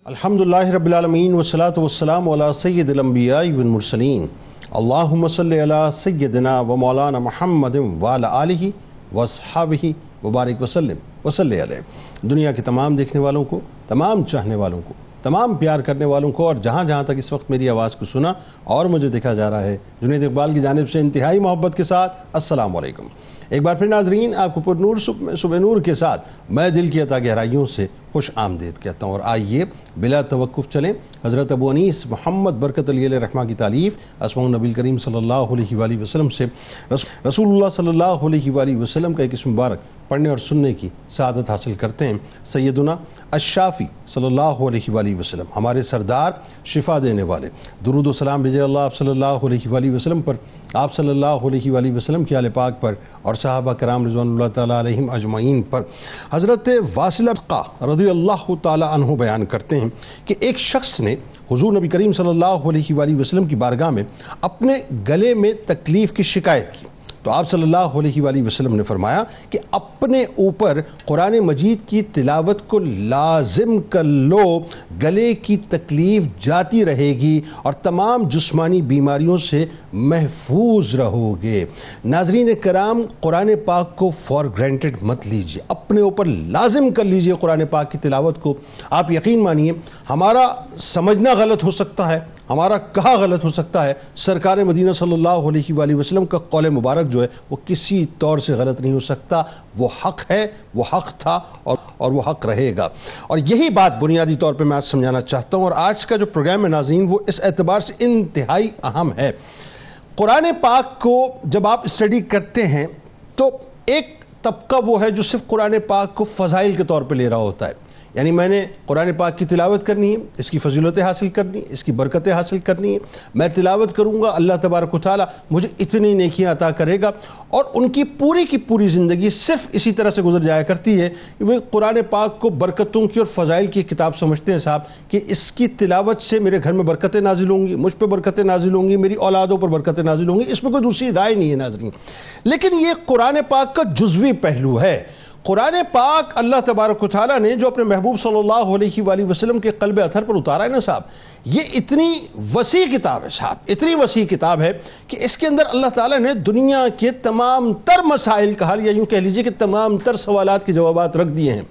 الحمدللہ رب العالمین والصلاة والسلام علی سید الانبیاء والمرسلین اللہم صلی علی سیدنا و مولانا محمد وعلی آلہ واصحابہ وبارک وسلم وصلی علیہ۔ دنیا کے تمام دیکھنے والوں کو، تمام چاہنے والوں کو، تمام پیار کرنے والوں کو، اور جہاں جہاں تک اس وقت میری آواز کو سنا اور مجھے دیکھا جا رہا ہے، جنید اقبال کی جانب سے انتہائی محبت کے ساتھ السلام علیکم۔ ایک بار پھر ناظرین، آپ کو پر نور صبح نور کے ساتھ میں دل کی عطا گہرائیوں سے خوش آمدید کہتا ہوں، اور آئیے بلا توقف چلیں حضرت ابو انیس محمد برکت علی علیہ رحمہ کی تالیف اسماء النبی کریم صلی اللہ علیہ وآلہ وسلم سے رسول اللہ صلی اللہ علیہ وآلہ وسلم کا ایک اسم مبارک پڑھنے اور سننے کی سعادت حاصل کرتے ہیں۔ سیدنا الشافی صلی اللہ علیہ وآلہ وسلم، ہمارے سردار، شفا دینے والے، درود و سلام بھیجے اللہ آپ صلی اللہ علیہ وآلہ وسلم پر، آپ صلی اللہ علیہ وآلہ وسلم کی آل پاک پر، اور صحابہ کرام رضوان اللہ تعالیٰ علیہم اجمعین پر۔ حضرت واصل رضی اللہ تعالیٰ عنہ بیان کرتے ہیں کہ ایک شخص نے حضور نبی کریم صلی اللہ علیہ وآلہ وسلم کی بارگاہ میں اپنے گلے میں تکلیف کی شکایت کی، تو آپ صلی اللہ علیہ وآلہ وسلم نے فرمایا کہ اپنے اوپر قرآن مجید کی تلاوت کو لازم کر لو، گلے کی تکلیف جاتی رہے گی اور تمام جسمانی بیماریوں سے محفوظ رہو گے۔ ناظرین کرام، قرآن پاک کو فار گرانٹڈ مت لیجیے، اپنے اوپر لازم کر لیجیے قرآن پاک کی تلاوت کو۔ آپ یقین مانیے، ہمارا سمجھنا غلط ہو سکتا ہے، ہمارا کہا غلط ہو سکتا ہے، سرکار مدینہ صلی اللہ علیہ وآلہ وسلم کا قول مبارک جو ہے وہ کسی طور سے غلط نہیں ہو سکتا، وہ حق ہے، وہ حق تھا اور وہ حق رہے گا۔ اور یہی بات بنیادی طور پہ میں آج سمجھانا چاہتا ہوں، اور آج کا جو پروگرام ہے ناظرین وہ اس اعتبار سے انتہائی اہم ہے۔ قرآن پاک کو جب آپ اسٹڈی کرتے ہیں تو ایک طبقہ وہ ہے جو صرف قرآن پاک کو فضائل کے طور پہ لے رہا ہوتا ہے، یعنی میں نے قرآن پاک کی تلاوت کرنی ہے، اس کی فضیلتیں حاصل کرنی ہے، اس کی برکتیں حاصل کرنی ہے، میں تلاوت کروں گا، اللہ تبارک و تعالیٰ مجھے اتنی نیکیاں عطا کرے گا، اور ان کی پوری زندگی صرف اسی طرح سے گزر جایا کرتی ہے کہ وہ قرآن پاک کو برکتوں کی اور فضائل کی کتاب سمجھتے ہیں صاحب، کہ اس کی تلاوت سے میرے گھر میں برکتیں نازل ہوں گی، مجھ پہ برکتیں نازل ہوں گی، میری اولادوں پر برکتیں نازل ہوں گی، اس میں کوئی دوسری رائے نہیں ہے ناظرین۔ لیکن یہ قرآن پاک کا جزوی پہلو ہے۔ قرآن پاک اللہ تبارک و تعالیٰ نے جو اپنے محبوب صلی اللہ علیہ وآلہ وسلم کے قلب اطہر پر اتارا ہے نا صاحب، یہ اتنی وسیع کتاب ہے صاحب، اتنی وسیع کتاب ہے کہ اس کے اندر اللہ تعالیٰ نے دنیا کے تمام تر مسائل کا حل، یا یوں کہہ لیجئے کہ تمام تر سوالات کے جوابات رکھ دیے ہیں۔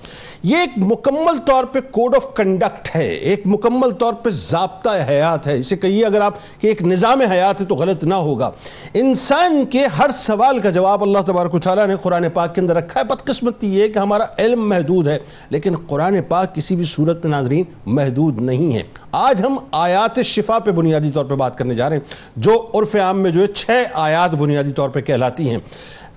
یہ ایک مکمل طور پہ کوڈ آف کنڈکٹ ہے، ایک مکمل طور پہ ضابطہ حیات ہے، اسے کہیے اگر آپ کہ ایک نظام حیات ہے تو غلط نہ ہوگا۔ انسان کے ہر سوال کا جواب اللہ تبارک و تعالیٰ نے قرآن پاک کے اندر رکھا ہے۔ بدقسمتی یہ ہے کہ ہمارا علم محدود ہے، لیکن قرآن پاک کسی بھی صورت میں ناظرین محدود نہیں ہے۔ آج ہم آیات شفا پہ بنیادی طور پہ بات کرنے جا رہے ہیں، جو عرف عام میں جو ہے 6 آیات بنیادی طور پہ کہلاتی ہیں۔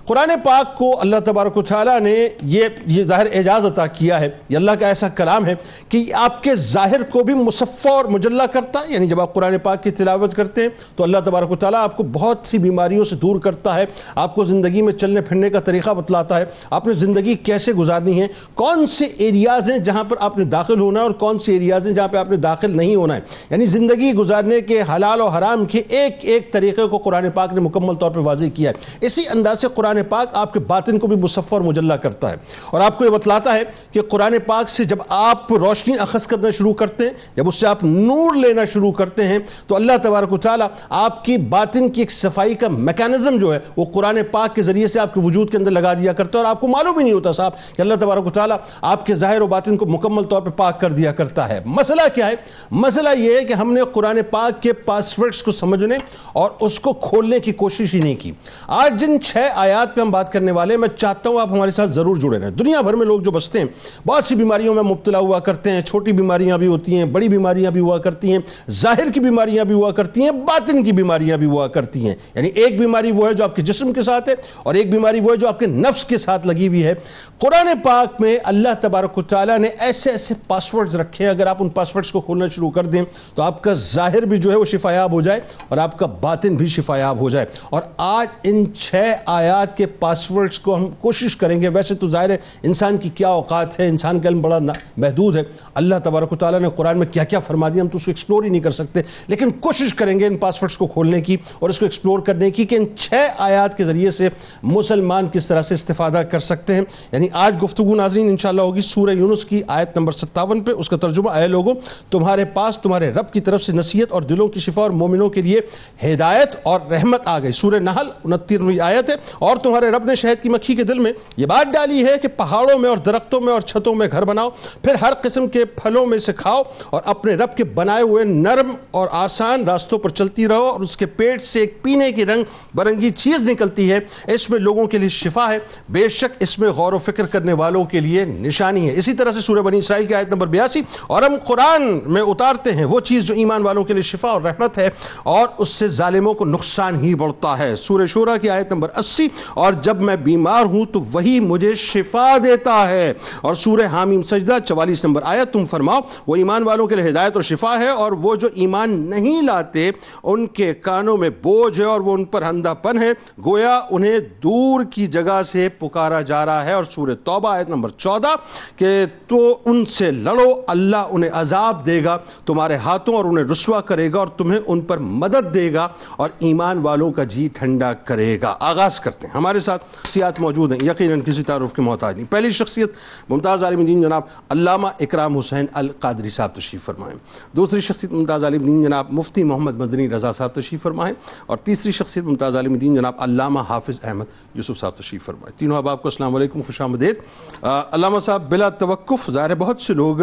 قرآن پاک کو اللہ تبارک و تعالیٰ نے یہ ظاہر اعجاز عطا کیا ہے، یہ اللہ کا ایسا کلام ہے کہ آپ کے ظاہر کو بھی مصفح اور مجلہ کرتا ہے، یعنی جب آپ قرآن پاک کی تلاوت کرتے ہیں تو اللہ تبارک و تعالیٰ آپ کو بہت سی بیماریوں سے دور کرتا ہے، آپ کو زندگی میں چلنے پھرنے کا طریقہ بتلاتا ہے، آپ نے زندگی کیسے گزارنی ہے، کون سے ایریاز ہیں جہاں پر آپ نے داخل ہونا ہے اور کون سے ایریاز ہیں جہاں پہ آپ نے داخل نہیں ہونا ہے، یعنی زندگی گزارنے کے حلال و حرام کے ایک طریقے کو قرآن پاک نے مکمل طور پہ واضح کیا ہے۔ اسی انداز سے قرآن پاک آپ کے باطن کو بھی مصفح اور مجلہ کرتا ہے، اور آپ کو یہ بتلاتا ہے کہ قرآن پاک سے جب آپ روشنی اخذ کرنا شروع کرتے ہیں، جب اس سے آپ نور لینا شروع کرتے ہیں، تو اللہ تبارک و تعالیٰ آپ کی باطن کی ایک صفائی کا میکانزم جو ہے وہ قرآن پاک کے ذریعے سے آپ کے وجود کے اندر لگا دیا کرتا ہے، اور آپ کو معلوم ہی نہیں ہوتا صاحب کہ اللہ تبارک و تعالیٰ آپ کے ظاہر و باطن کو مکمل طور پہ پاک کر دیا کرتا ہے۔ مسئلہ کیا ہے؟ مسئلہ یہ ہے کہ ہم نے قرآن پاک کے پاسورڈز کو سمجھنے اور اس کو کھولنے کی کوشش ہی نہیں کی۔ آج جن 6 آیات پہ ہم بات کرنے والے، میں چاہتا ہوں آپ ہمارے ساتھ ضرور جڑے رہیں۔ دنیا بھر میں لوگ جو بستے ہیں بہت سی بیماریوں میں مبتلا ہوا کرتے ہیں، چھوٹی بیماریاں بھی ہوتی ہیں، بڑی بیماریاں بھی ہوا کرتی ہیں، ظاہر کی بیماریاں بھی ہوا کرتی ہیں، باطن کی بیماریاں بھی ہوا کرتی ہیں، یعنی ایک بیماری وہ ہے جو آپ کے جسم کے ساتھ ہے، اور ایک بیماری وہ ہے جو آپ کے نفس کے ساتھ لگی ہوئی ہے۔ قرآن پاک میں اللہ تبارک و تعالیٰ نے ایسے پاسورڈز رکھے ہیں، اگر آپ ان پاسورڈز کو کھولنا شروع کر دیں تو آپ کا ظاہر بھی جو ہے وہ شفایاب ہو جائے اور آپ کا باطن بھی شفایاب ہو جائے۔ اور آج ان 6 آیات کے پاسورڈز کو ہم کوشش کریں گے. ویسے تو ظاہر ہے انسان کی کیا اوقات ہے, انسان کا علم بڑا محدود ہے. اللہ تبارک و تعالیٰ نے قرآن میں کیا کیا فرما دیا ہم تو اس کو ایکسپلور ہی نہیں کر سکتے, لیکن کوشش کریں گے ان پاسورڈز کو کھولنے کی اور اس کو ایکسپلور کرنے کی کہ ان 6 آیات کے ذریعے سے مسلمان کس طرح سے استفادہ کر سکتے ہیں. یعنی آج گفتگو ناظرین انشاءاللہ ہوگی سورہ یونس کی آیت نمبر 57 پہ. اس کا ترجمہ اے لوگوں تمہارے پاس تمہارے رب کی طرف سے نصیحت اور دلوں کی شفا اور مومنوں کے لیے ہدایت اور رحمت آ گئی. سورہ نحل 29ویں آیت ہے. اور تمہارے رب نے شہد کی مکھی کے دل میں یہ بات ڈالی ہے کہ پہاڑوں میں اور درختوں میں اور چھتوں میں گھر بناؤ, پھر ہر قسم کے پھلوں میں سے کھاؤ اور اپنے رب کے بنائے ہوئے نرم اور آسان راستوں پر چلتی رہو, اور اس کے پیٹ سے ایک پینے کی رنگ برنگی چیز نکلتی ہے, اس میں لوگوں کے لیے شفا ہے, بے شک اس میں غور و فکر کرنے والوں کے لیے نشانی ہے. اسی طرح سے سورہ بنی اسرائیل کی آیت نمبر 82, اور ہم قرآن میں اتارتے ہیں وہ چیز جو ایمان والوں کے لیے شفا اور رحمت ہے اور اس سے ظالموں کو نقصان ہی بڑھتا ہے. سورہ شورا کی آیت نمبر 80, اور جب میں بیمار ہوں تو وہی مجھے شفا دیتا ہے. اور سورہ حامیم سجدہ 44 نمبر آیت, تم فرماؤ وہ ایمان والوں کے لیے ہدایت اور شفا ہے, اور وہ جو ایمان نہیں لاتے ان کے کانوں میں بوجھ ہے اور وہ ان پر اندھا پن ہے, گویا انہیں دور کی جگہ سے پکارا جا رہا ہے. اور سورہ توبہ آیت نمبر 14 کہ تو ان سے لڑو, اللہ انہیں عذاب دے گا تمہارے ہاتھوں اور انہیں رسوا کرے گا اور تمہیں ان پر مدد دے گا اور ایمان والوں کا جی ٹھنڈا کرے گا. آغاز کرتے ہیں. ہمارے ساتھ شخصیات موجود ہیں, یقیناً کسی تعارف کے محتاج نہیں. پہلی شخصیت ممتاز عالم دین جناب علامہ اکرام حسین القادری صاحب تشریف فرمائیں. دوسری شخصیت ممتاز عالم دین جناب مفتی محمد مدنی رضا صاحب تشریف فرمائیں. اور تیسری شخصیت ممتاز عالم دین جناب علامہ حافظ احمد یوسف صاحب تشریف فرمائیں. تینوں احباب کو السلام علیکم, خوش آمدید. علامہ صاحب بلا توقف, ظاہر ہے بہت سے لوگ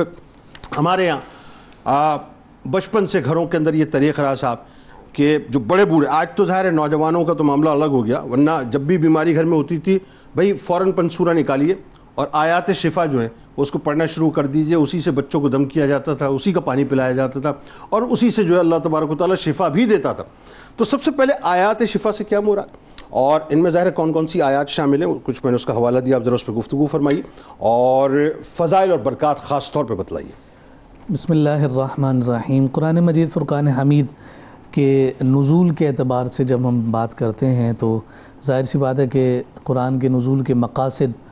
ہمارے یہاں بچپن سے گھروں کے اندر یہ طریقہ رہا صاحب کہ جو بڑے بوڑھے, آج تو ظاہر ہے نوجوانوں کا تو معاملہ الگ ہو گیا, ورنہ جب بھی بیماری گھر میں ہوتی تھی بھئی فوراً پنسورہ نکالیے اور آیات شفا جو ہیں اس کو پڑھنا شروع کر دیجئے, اسی سے بچوں کو دم کیا جاتا تھا, اسی کا پانی پلایا جاتا تھا اور اسی سے جو ہے اللہ تبارک و تعالیٰ شفا بھی دیتا تھا. تو سب سے پہلے آیات شفا سے کیا مراد, اور ان میں ظاہر ہے کون کون سی آیات شامل ہیں, کچھ میں نے اس کا حوالہ دیا, آپ ذرا اس پہ گفتگو فرمائیے اور فضائل اور برکات خاص طور پہ بتلائیے. بسم اللہ الرحمن الرحیم. قرآن مجید فرقان حمید کے نزول کے اعتبار سے جب ہم بات کرتے ہیں تو ظاہر سی بات ہے کہ قرآن کے نزول کے مقاصد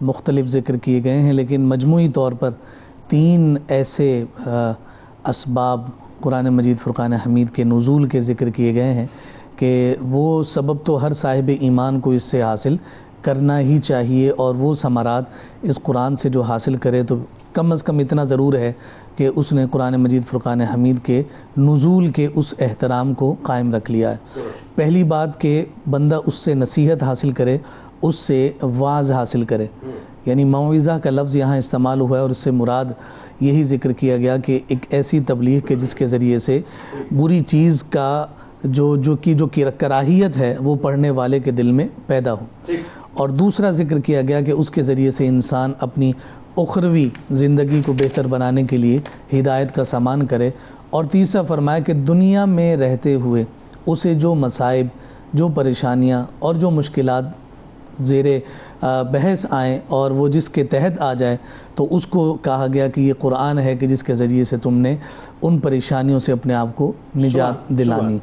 مختلف ذکر کیے گئے ہیں, لیکن مجموعی طور پر 3 ایسے اسباب قرآن مجید فرقان حمید کے نزول کے ذکر کیے گئے ہیں کہ وہ سبب تو ہر صاحب ایمان کو اس سے حاصل کرنا ہی چاہیے, اور وہ ثمرات اس قرآن سے جو حاصل کرے تو کم از کم اتنا ضرور ہے کہ اس نے قرآن مجید فرقان حمید کے نزول کے اس احترام کو قائم رکھ لیا ہے. پہلی بات کہ بندہ اس سے نصیحت حاصل کرے, اس سے واعظ حاصل کرے. یعنی موعظہ کا لفظ یہاں استعمال ہوا ہے اور اس سے مراد یہی ذکر کیا گیا کہ ایک ایسی تبلیغ کے جس کے ذریعے سے بری چیز کا جو کراہیت ہے وہ پڑھنے والے کے دل میں پیدا ہو. اور دوسرا ذکر کیا گیا کہ اس کے ذریعے سے انسان اپنی اخروی زندگی کو بہتر بنانے کے لیے ہدایت کا سامان کرے. اور تیسرا فرمایا کہ دنیا میں رہتے ہوئے اسے جو مصائب, جو پریشانیاں اور جو مشکلات زیر بحث آئیں اور وہ جس کے تحت آ جائے تو اس کو کہا گیا کہ یہ قرآن ہے کہ جس کے ذریعے سے تم نے ان پریشانیوں سے اپنے آپ کو نجات دلانی.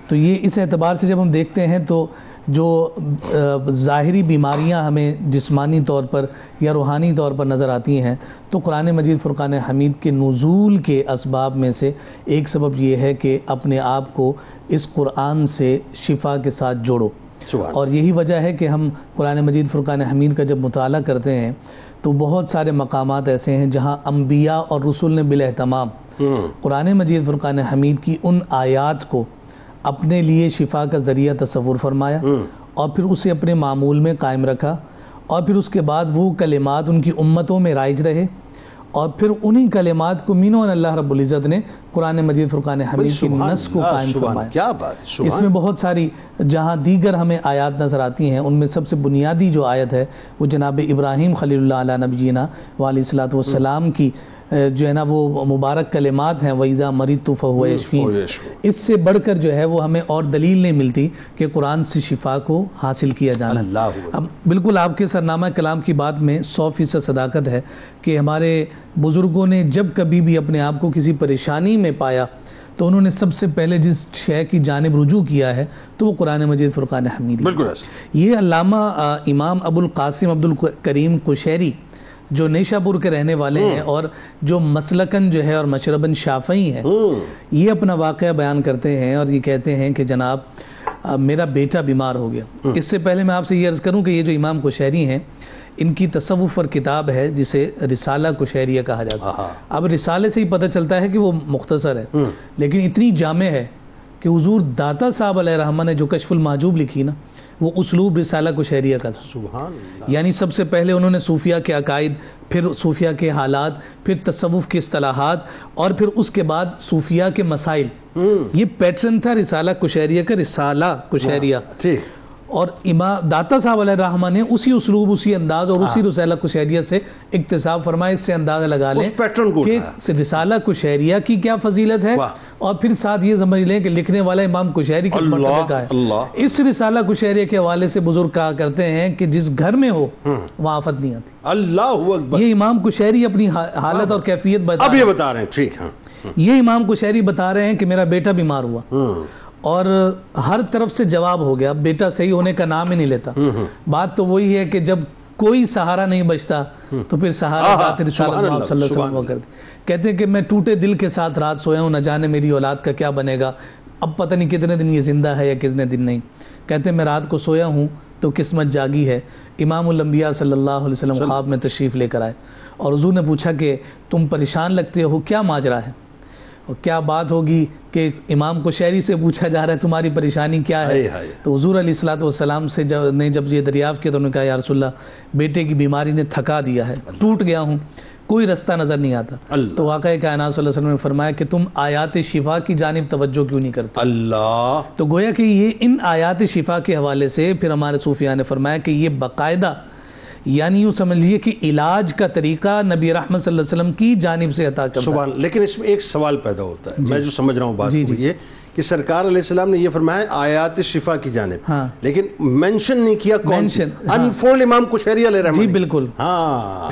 تو یہ اس اعتبار سے جب ہم دیکھتے ہیں تو جو ظاہری بیماریاں ہمیں جسمانی طور پر یا روحانی طور پر نظر آتی ہیں تو قرآن مجید فرقان حمید کے نزول کے اسباب میں سے ایک سبب یہ ہے کہ اپنے آپ کو اس قرآن سے شفا کے ساتھ جوڑو. اور یہی وجہ ہے کہ ہم قرآن مجید فرقان حمید کا جب مطالعہ کرتے ہیں تو بہت سارے مقامات ایسے ہیں جہاں انبیاء اور رسول نے بالاہتمام قرآن مجید فرقان حمید کی ان آیات کو اپنے لیے شفا کا ذریعہ تصور فرمایا اور پھر اسے اپنے معمول میں قائم رکھا, اور پھر اس کے بعد وہ کلمات ان کی امتوں میں رائج رہے, اور پھر انہی کلمات کو مینوں اللہ رب العزت نے قرآن مجید فرقان حمید کی نص کو قائم فرمایا. کیا بات ہے. اس میں بہت ساری جہاں دیگر ہمیں آیات نظر آتی ہیں, ان میں سب سے بنیادی جو آیت ہے وہ جناب ابراہیم خلیل اللہ علیہ نبینا وعلیہ الصلوۃ والسلام کی جو ہے نا وہ مبارک کلمات ہیں, وَإِذَا مَرِضْتُ فَهُوَ يَشْفِينِ. اس سے بڑھ کر جو ہے وہ ہمیں اور دلیل نہیں ملتی کہ قرآن سے شفا کو حاصل کیا جانا. اب بالکل آپ کے سرنامہ کلام کی بات میں 100% صداقت ہے کہ ہمارے بزرگوں نے جب کبھی بھی اپنے آپ کو کسی پریشانی میں پایا تو انہوں نے سب سے پہلے جس شے کی جانب رجوع کیا ہے تو وہ قرآن مجید فرقان حمید. بالکل ایسا. یہ علامہ امام ابو القاسم عبد الکریم قشیری جو نیشا پور کے رہنے والے ہیں اور جو مسلکن جو ہے اور مشربن شافعی ہیں، یہ اپنا واقعہ بیان کرتے ہیں اور یہ کہتے ہیں کہ جناب میرا بیٹا بیمار ہو گیا. اس سے پہلے میں آپ سے یہ عرض کروں کہ یہ جو امام قشیری ہیں ان کی تصوف پر کتاب ہے جسے رسالہ قشیریہ کہا جاتا ہے. اب رسالے سے ہی پتہ چلتا ہے کہ وہ مختصر ہے لیکن اتنی جامع ہے کہ حضور داتا صاحب علیہ رحمہ نے جو کشف المحجوب لکھی نا وہ اسلوب رسالہ قشیریہ کا تھا. سبحان اللہ. یعنی سب سے پہلے انہوں نے صوفیہ کے عقائد، پھر صوفیہ کے حالات، پھر تصوف کی اصطلاحات اور پھر اس کے بعد صوفیہ کے مسائل. یہ پیٹرن تھا رسالہ قشیریہ کا، رسالہ قشیریہ. ٹھیک. اور امام داتا صاحب علیہ رحمہ نے اسی اسلوب، اسی انداز اور اسی رسالہ قشیریہ سے اقتصاب فرمایا. اس سے اندازہ لگا لیں کہ رسالہ قشیریہ کی کیا فضیلت ہے اور پھر ساتھ یہ سمجھ لیں کہ لکھنے والا امام قشیری کس مرتبہ کا ہے. اس رسالہ قشیریہ کے حوالے سے بزرگ کہا کرتے ہیں کہ جس گھر میں ہو وہاں آفت نہیں آتی. اللہ اکبر. یہ امام قشیری اپنی حالت اور کیفیت بتا رہے ہیں. ٹھیک ہے. یہ امام قشیری بتا رہے ہیں کہ میرا بیٹا بیمار ہوا اور ہر طرف سے جواب ہو گیا. بیٹا صحیح ہونے کا نام ہی نہیں لیتا. بات تو وہی ہے کہ جب کوئی سہارا نہیں بچتا تو پھر سہارا ذات رسالت محمد صلی اللہ علیہ وسلم کرتے. کہتے ہیں کہ میں ٹوٹے دل کے ساتھ رات سویا ہوں، نہ جانے میری اولاد کا کیا بنے گا. اب پتہ نہیں کتنے دن یہ زندہ ہے یا کتنے دن نہیں. کہتے ہیں میں رات کو سویا ہوں تو قسمت جاگی ہے. امام الانبیاء صلی اللہ علیہ وسلم خواب میں تشریف لے کر آئے اور حضور نے پوچھا کہ تم پریشان لگتے ہو، کیا ماجرا ہے اور کیا بات ہوگی کہ امام قشیری سے پوچھا جا رہا ہے تمہاری پریشانی کیا ہے. تو حضور علیہ الصلوۃ والسلام سے جب یہ دریافت کیا تو انہوں نے کہا یا رسول اللہ بیٹے کی بیماری نے تھکا دیا ہے، ٹوٹ گیا ہوں، کوئی رستہ نظر نہیں آتا. تو واقعہ کائنات صلی اللہ علیہ وسلم نے فرمایا کہ تم آیات شفا کی جانب توجہ کیوں نہیں کرتے. اللہ. تو گویا کہ یہ ان آیات شفا کے حوالے سے پھر ہمارے صوفیاء نے فرمایا کہ یہ باقاعدہ یعنی یوں سمجھ لیجیے کہ علاج کا طریقہ نبی رحمت صلی اللہ علیہ وسلم کی جانب سے عطا کرتا ہے. لیکن اس میں ایک سوال پیدا ہوتا ہے. میں جو سمجھ رہا ہوں بات یہ کہ سرکار علیہ السلام نے یہ فرمایا آیات شفا کی جانب، لیکن مینشن نہیں کیا کون سی. انفورڈ امام قشیری علیہ رحمہ. جی بالکل.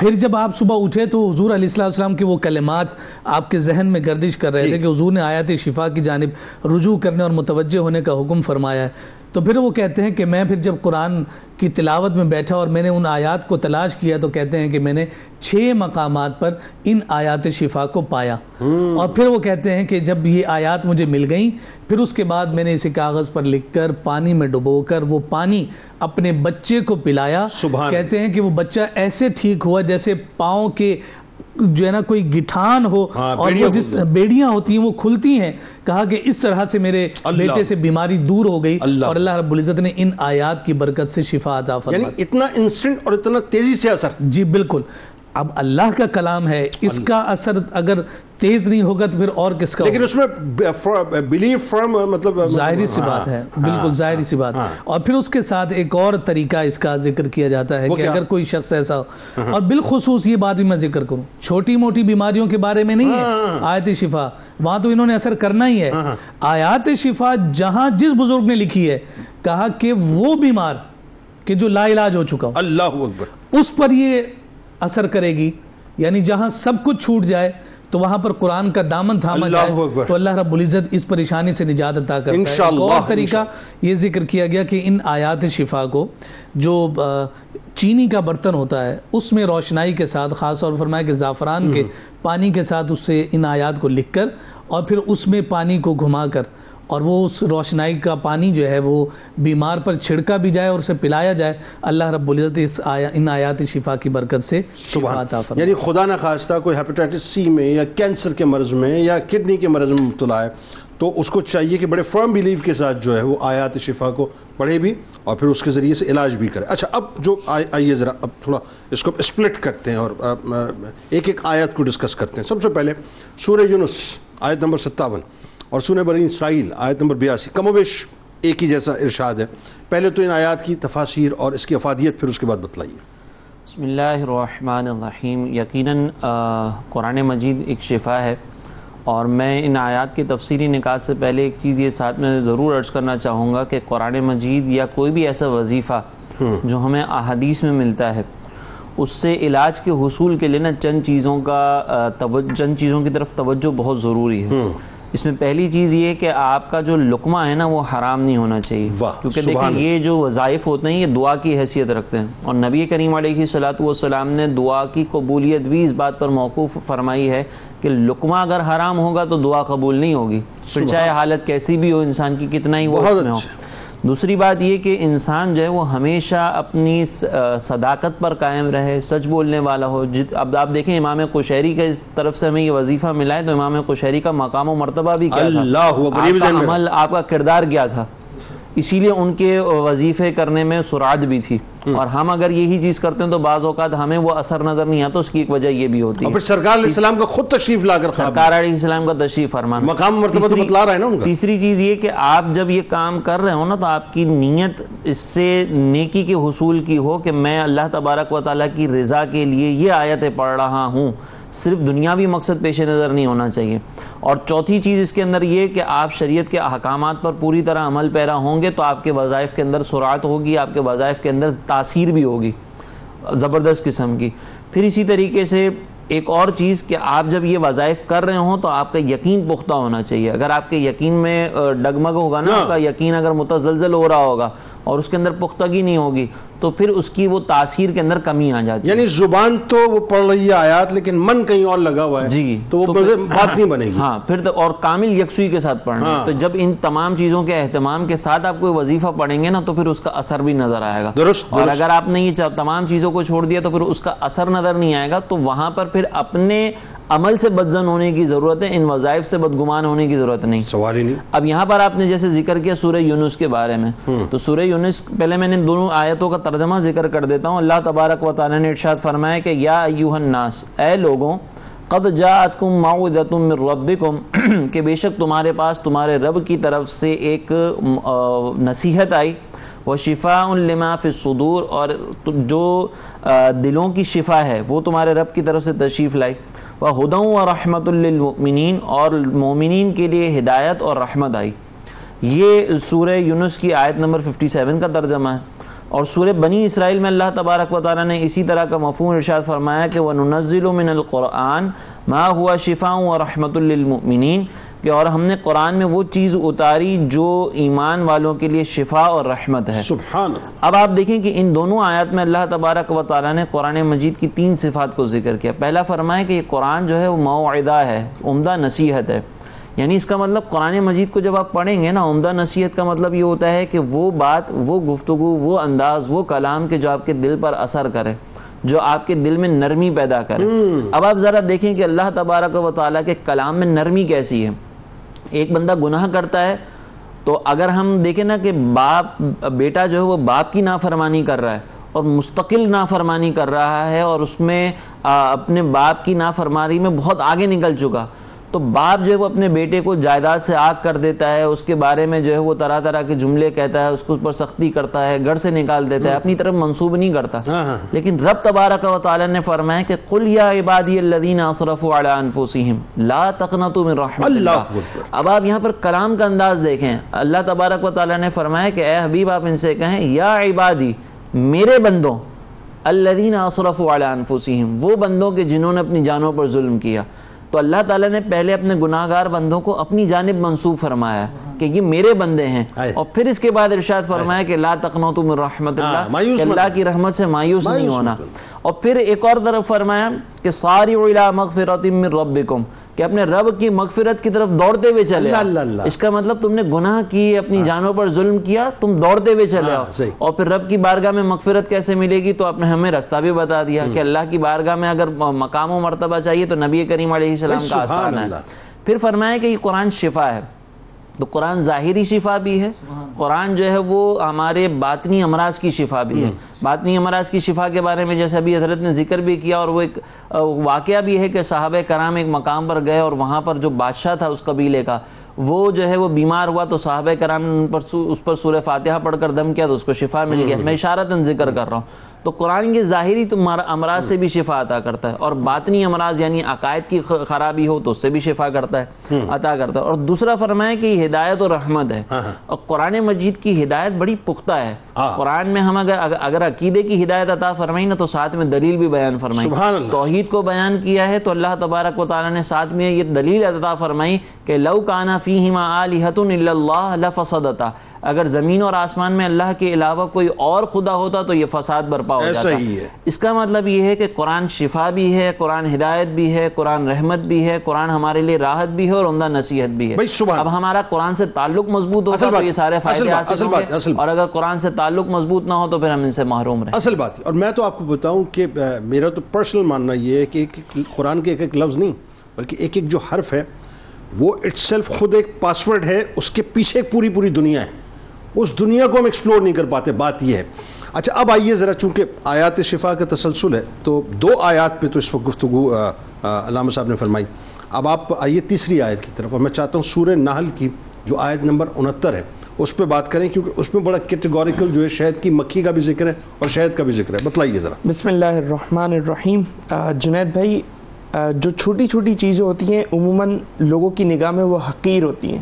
پھر جب آپ صبح اٹھے تو حضور علیہ السلام کے وہ کلمات آپ کے ذہن میں گردش کر رہے تھے کہ حضور نے آیات شفا کی جانب رجوع کرنے اور متوجہ ہونے کا حکم فرمایا ہے. تو پھر وہ کہتے ہیں کہ میں پھر جب قرآن کی تلاوت میں بیٹھا اور میں نے ان آیات کو تلاش کیا تو کہتے ہیں کہ میں نے 6 مقامات پر ان آیات شفا کو پایا. اور پھر وہ کہتے ہیں کہ جب یہ آیات مجھے مل گئیں پھر اس کے بعد میں نے اسے کاغذ پر لکھ کر پانی میں ڈبو کر وہ پانی اپنے بچے کو پلایا. کہتے ہیں کہ وہ بچہ ایسے ٹھیک ہوا جیسے پاؤں کے جو ہے نا کوئی گٹھان ہو اور وہ جس بیڑیاں ہوتی ہیں وہ کھلتی ہیں. کہا کہ اس طرح سے میرے بیٹے سے بیماری دور ہو گئی اور اللہ رب العزت نے ان آیات کی برکت سے شفا عطا فرمائی. یعنی اتنا انسٹنٹ اور اتنا تیزی سے اثر. جی بالکل. اب اللہ کا کلام ہے، اس کا اثر اگر تیز نہیں ہوگا تو پھر اور کس کا. لیکن اس میں بلیو فرم مطلب ظاہری سی بات ہے، بالکل ظاہری سی بات. اور پھر اس کے ساتھ ایک اور طریقہ اس کا ذکر کیا جاتا ہے کہ اگر کوئی شخص ایسا ہو، اور بالخصوص یہ بات بھی میں ذکر کروں چھوٹی موٹی بیماریوں کے بارے میں نہیں ہے آیت شفا، وہاں تو انہوں نے اثر کرنا ہی ہے. آیات شفا جہاں جس بزرگ نے لکھی ہے کہا کہ وہ بیمار کہ جو لا علاج ہو چکا ہو، اللہ اکبر، اس پر یہ اثر کرے گی. یعنی جہاں سب کچھ چھوٹ جائے تو وہاں پر قرآن کا دامن تھاما جائے تو اللہ رب العزت اس پریشانی سے نجات عطا کرتا ہے. ایک اور طریقہ یہ ذکر کیا گیا کہ ان آیات شفا کو جو چینی کا برتن ہوتا ہے اس میں روشنائی کے ساتھ، خاص طور پر فرمایا کہ زعفران کے پانی کے ساتھ اس سے ان آیات کو لکھ کر اور پھر اس میں پانی کو گھما کر اور وہ اس روشنائی کا پانی جو ہے وہ بیمار پر چھڑکا بھی جائے اور اسے پلایا جائے، اللہ رب العزت ان آیات شفا کی برکت سے شفا عطا فرمائے. یعنی خدا نہ خواستہ کوئی ہیپیٹائٹس سی میں یا کینسر کے مرض میں یا کڈنی کے مرض میں مبتلا ہے تو اس کو چاہیے کہ بڑے فرم بیلیف کے ساتھ جو ہے وہ آیات شفا کو پڑھے بھی اور پھر اس کے ذریعے سے علاج بھی کرے. اچھا اب جو آئیے ذرا اب تھوڑا اس کو اسپلٹ کرتے ہیں اور ایک ایک آیت کو ڈسکس کرتے ہیں. سب سے پہلے سورہ یونس آیت نمبر 57 اور سورہ بنی اسرائیل آیت نمبر 82 کم و بیش ایک ہی جیسا ارشاد ہے. پہلے تو ان آیات کی تفاسیر اور اس کی افادیت پھر اس کے بعد بتلائیے. بسم اللہ الرحمن الرحیم. یقیناً قرآن مجید ایک شفا ہے اور میں ان آیات کی تفسیری نکات سے پہلے ایک چیز یہ ساتھ میں ضرور عرض کرنا چاہوں گا کہ قرآن مجید یا کوئی بھی ایسا وظیفہ جو ہمیں احادیث میں ملتا ہے اس سے علاج کے حصول کے لیے نا چند چیزوں کی طرف توجہ بہت ضروری ہے. اس میں پہلی چیز یہ ہے کہ آپ کا جو لقمہ ہے نا وہ حرام نہیں ہونا چاہیے، کیونکہ دیکھیں یہ جو وظائف ہوتے ہیں یہ دعا کی حیثیت رکھتے ہیں، اور نبی کریم علیہ الصلوۃ والسلام نے دعا کی قبولیت بھی اس بات پر موقوف فرمائی ہے کہ لقمہ اگر حرام ہوگا تو دعا قبول نہیں ہوگی، پھر چاہے حالت کیسی بھی ہو انسان کی، کتنا ہی وہ اس میں ہو۔ دوسری بات یہ کہ انسان جو ہے وہ ہمیشہ اپنی صداقت پر قائم رہے، سچ بولنے والا ہو۔ اب آپ دیکھیں امام قشیری کی طرف سے ہمیں یہ وظیفہ ملا ہے تو امام قشیری کا مقام و مرتبہ بھی کیا تھا، آپ کا عمل، آپ کا کردار کیا تھا، اسی لیے ان کے وظیفے کرنے میں سرعت بھی تھی۔ اور ہم اگر یہی چیز کرتے ہیں تو بعض اوقات ہمیں وہ اثر نظر نہیں آتا، اس کی ایک وجہ یہ بھی ہوتی ہے۔ اور پھر سرکار علیہ السلام کا خود تشریف لا کر سرکار علیہ السلام کا تشریف فرمانا، مقام مرتبہ تو بتلا رہا ہے نا ان کا۔ تیسری چیز یہ کہ آپ جب یہ کام کر رہے ہو نا تو آپ کی نیت اس سے نیکی کے حصول کی ہو کہ میں اللہ تبارک و تعالیٰ کی رضا کے لیے یہ آیتیں پڑھ رہا ہوں، صرف دنیاوی مقصد پیش نظر نہیں ہونا چاہیے۔ اور چوتھی چیز اس کے اندر یہ کہ آپ شریعت کے احکامات پر پوری طرح عمل پیرا ہوں گے تو آپ کے وظائف کے اندر سرعت ہوگی، آپ کے وظائف کے اندر تاثیر بھی ہوگی زبردست قسم کی۔ پھر اسی طریقے سے ایک اور چیز کہ آپ جب یہ وظائف کر رہے ہوں تو آپ کا یقین پختہ ہونا چاہیے۔ اگر آپ کے یقین میں ڈگمگ ہوگا نا، آپ کا یقین اگر متزلزل ہو رہا ہوگا اور اس کے اندر پختگی نہیں ہوگی تو پھر اس کی وہ تاثیر کے اندر کمی آ جاتی ہے۔ یعنی زبان تو وہ پڑھ رہی ہے آیات لیکن من کہیں اور لگا ہوا ہے، جی، تو وہ بات نہیں بنے گی۔ ہاں، پھر اور کامل یکسوئی کے ساتھ پڑھنا۔ تو جب ان تمام چیزوں کے اہتمام کے ساتھ آپ کوئی وظیفہ پڑھیں گے نا تو پھر اس کا اثر بھی نظر آئے گا۔ اور اگر آپ نے یہ تمام چیزوں کو چھوڑ دیا تو پھر اس کا اثر نظر نہیں آئے گا، تو وہاں پر پھر اپنے عمل سے بدظن ہونے کی ضرورت ہے، ان وظائف سے بدگمان ہونے کی ضرورت نہیں، سوال ہی نہیں۔ اب یہاں پر آپ نے جیسے ذکر کیا سورہ یونس کے بارے میں، تو سورہ یونس پہلے میں نے دونوں آیتوں کا ترجمہ ذکر کر دیتا ہوں۔ اللہ تبارک و تعالیٰ نے ارشاد فرمایا کہ یا ایھا الناس، اے لوگوں، قد جاءتکم موعظۃ من ربکم، کہ بے شک تمہارے پاس تمہارے رب کی طرف سے ایک نصیحت آئی، وشفاء لما فی الصدور، اور جو دلوں کی شفا ہے وہ تمہارے رب کی طرف سے تشریف لائی، وہدی ورحمۃ للمؤمنین، اور مومنین کے لیے ہدایت اور رحمت آئی۔ یہ سورہ یونس کی آیت نمبر 57 کا ترجمہ ہے۔ اور سورہ بنی اسرائیل میں اللہ تبارک و تعالیٰ نے اسی طرح کا مفہوم ارشاد فرمایا کہ وَنُنَزِّلُ مِنَ الْقُرْآنِ مَا هُوَ شِفَاءٌ وَرَحْمَةٌ لِّلْمُؤْمِنِينَ، کہ اور ہم نے قرآن میں وہ چیز اتاری جو ایمان والوں کے لیے شفا اور رحمت ہے۔ سبحان اللہ۔ اب آپ دیکھیں کہ ان دونوں آیات میں اللہ تبارک و تعالیٰ نے قرآن مجید کی 3 صفات کو ذکر کیا۔ پہلا فرمایا کہ یہ قرآن جو ہے وہ موعظہ ہے، عمدہ نصیحت ہے، یعنی اس کا مطلب قرآن مجید کو جب آپ پڑھیں گے نا، عمدہ نصیحت کا مطلب یہ ہوتا ہے کہ وہ بات، وہ گفتگو، وہ انداز، وہ کلام کہ جو آپ کے دل پر اثر کرے، جو آپ کے دل میں نرمی پیدا کرے۔ اب آپ ذرا دیکھیں کہ اللہ تبارک و تعالیٰ کے کلام میں نرمی کیسی ہے۔ ایک بندہ گناہ کرتا ہے تو اگر ہم دیکھیں نا کہ بیٹا جو ہے وہ باپ کی نافرمانی کر رہا ہے اور مستقل نافرمانی کر رہا ہے اور اس میں اپنے باپ کی نافرمانی میں بہت آگے نکل چکا، تو باپ جو ہے وہ اپنے بیٹے کو جائیداد سے آگ کر دیتا ہے، اس کے بارے میں جو ہے وہ طرح طرح کے جملے کہتا ہے، اس کے اوپر سختی کرتا ہے، گھر سے نکال دیتا ہے، اپنی طرف منسوب نہیں کرتا۔ لیکن رب تبارک و تعالی نے فرمایا کہ قل یا عبادی الذین اسرفوا علی انفسہم لا تقنطوا من رحمت اللہ۔ اب آپ یہاں پر کلام کا انداز دیکھیں، اللہ تبارک و تعالی نے فرمایا کہ اے حبیب آپ ان سے کہیں یا عبادی، میرے بندوں، الذین اسرفوا علی انفسہم، وہ بندوں کے جنہوں نے اپنی جانوں پر ظلم کیا۔ تو اللہ تعالیٰ نے پہلے اپنے گناہ گار بندوں کو اپنی جانب منسوب فرمایا کہ یہ میرے بندے ہیں، اور پھر اس کے بعد ارشاد فرمایا کہ لا تقنطوا من رحمت اللہ، کہ اللہ کی رحمت سے مایوس نہیں ہونا۔ اور پھر ایک اور طرف فرمایا کہ سارعوا الی مغفرۃ من ربکم، کہ اپنے رب کی مغفرت کی طرف دوڑتے ہوئے چلے آؤ۔ اس کا مطلب تم نے گناہ کی، اپنی جانوں پر ظلم کیا، تم دوڑتے ہوئے چلے آؤ۔ اور پھر رب کی بارگاہ میں مغفرت کیسے ملے گی تو آپ نے ہمیں راستہ بھی بتا دیا کہ اللہ کی بارگاہ میں اگر مقام و مرتبہ چاہیے تو نبی کریم علیہ السلام کا آستانہ ہے۔ پھر فرمایا کہ یہ قرآن شفا ہے، تو قرآن ظاہری شفا بھی ہے، قرآن جو ہے وہ ہمارے باطنی امراض کی شفا بھی ہے۔ باطنی امراض کی شفا کے بارے میں جیسے ابھی حضرت نے ذکر بھی کیا، اور وہ ایک واقعہ بھی ہے کہ صحابہ کرام ایک مقام پر گئے اور وہاں پر جو بادشاہ تھا اس قبیلے کا، وہ جو ہے وہ بیمار ہوا، تو صحابہ کرام نے اس پر سورہ فاتحہ پڑھ کر دم کیا تو اس کو شفا مل گیا۔ میں اشارتاً ذکر کر رہا ہوں۔ تو قرآن یہ ظاہری امراض سے بھی شفا عطا کرتا ہے، اور باطنی امراض یعنی عقائد کی خرابی ہو تو اس سے بھی شفا کرتا ہے، عطا کرتا ہے۔ اور دوسرا فرمایا کہ یہ ہدایت اور رحمت ہے، اور قرآن مجید کی ہدایت بڑی پختہ ہے۔ قرآن میں ہم اگر عقیدے کی ہدایت عطا فرمائی نا تو ساتھ میں دلیل بھی بیان فرمائی۔ توحید کو بیان کیا ہے تو اللہ تبارک و تعالیٰ نے ساتھ میں یہ دلیل عطا فرمائی کہ لو کان فیہما آلہۃ الا اللہ لفسدتا، اگر زمین اور آسمان میں اللہ کے علاوہ کوئی اور خدا ہوتا تو یہ فساد برپا ہو جاتا۔ اس کا مطلب یہ ہے کہ قرآن شفا بھی ہے، قرآن ہدایت بھی ہے، قرآن رحمت بھی ہے، قرآن ہمارے لیے راحت بھی ہے اور عمدہ نصیحت بھی ہے۔ اب ہمارا قرآن سے تعلق مضبوط ہوگا تو یہ سارے فائدے حاصل ہوں گے، اور اگر قرآن سے تعلق مضبوط نہ ہو تو پھر ہم ان سے محروم رہیں۔ اصل بات ہے، اور میں تو آپ کو بتاؤں کہ میرا تو پرسنل ماننا یہ ہے کہ قرآن کے ایک ایک لفظ نہیں بلکہ ایک ایک جو حرف ہے وہ اٹ سیلف خود ایک پاسورڈ ہے، اس کے پیچھے ایک پوری پوری دنیا ہے، اس دنیا کو ہم ایکسپلور نہیں کر پاتے۔ بات یہ ہے۔ اچھا اب آئیے ذرا، چونکہ آیات شفا کا تسلسل ہے تو 2 آیات پہ تو اس وقت گفتگو علامہ صاحب نے فرمائی۔ اب آپ آئیے تیسری آیت کی طرف، اور میں چاہتا ہوں سورہ نحل کی جو آیت نمبر 69 ہے اس پہ بات کریں، کیونکہ اس میں بڑا کیٹیگوریکل جو ہے شہد کی مکھی کا بھی ذکر ہے اور شہد کا بھی ذکر ہے۔ بتلائیے ذرا۔ بسم اللہ الرحمن الرحیم۔ جنید بھائی، جو چھوٹی چھوٹی چیزیں ہوتی ہیں عموماً لوگوں کی نگاہ میں وہ حقیر ہوتی ہیں،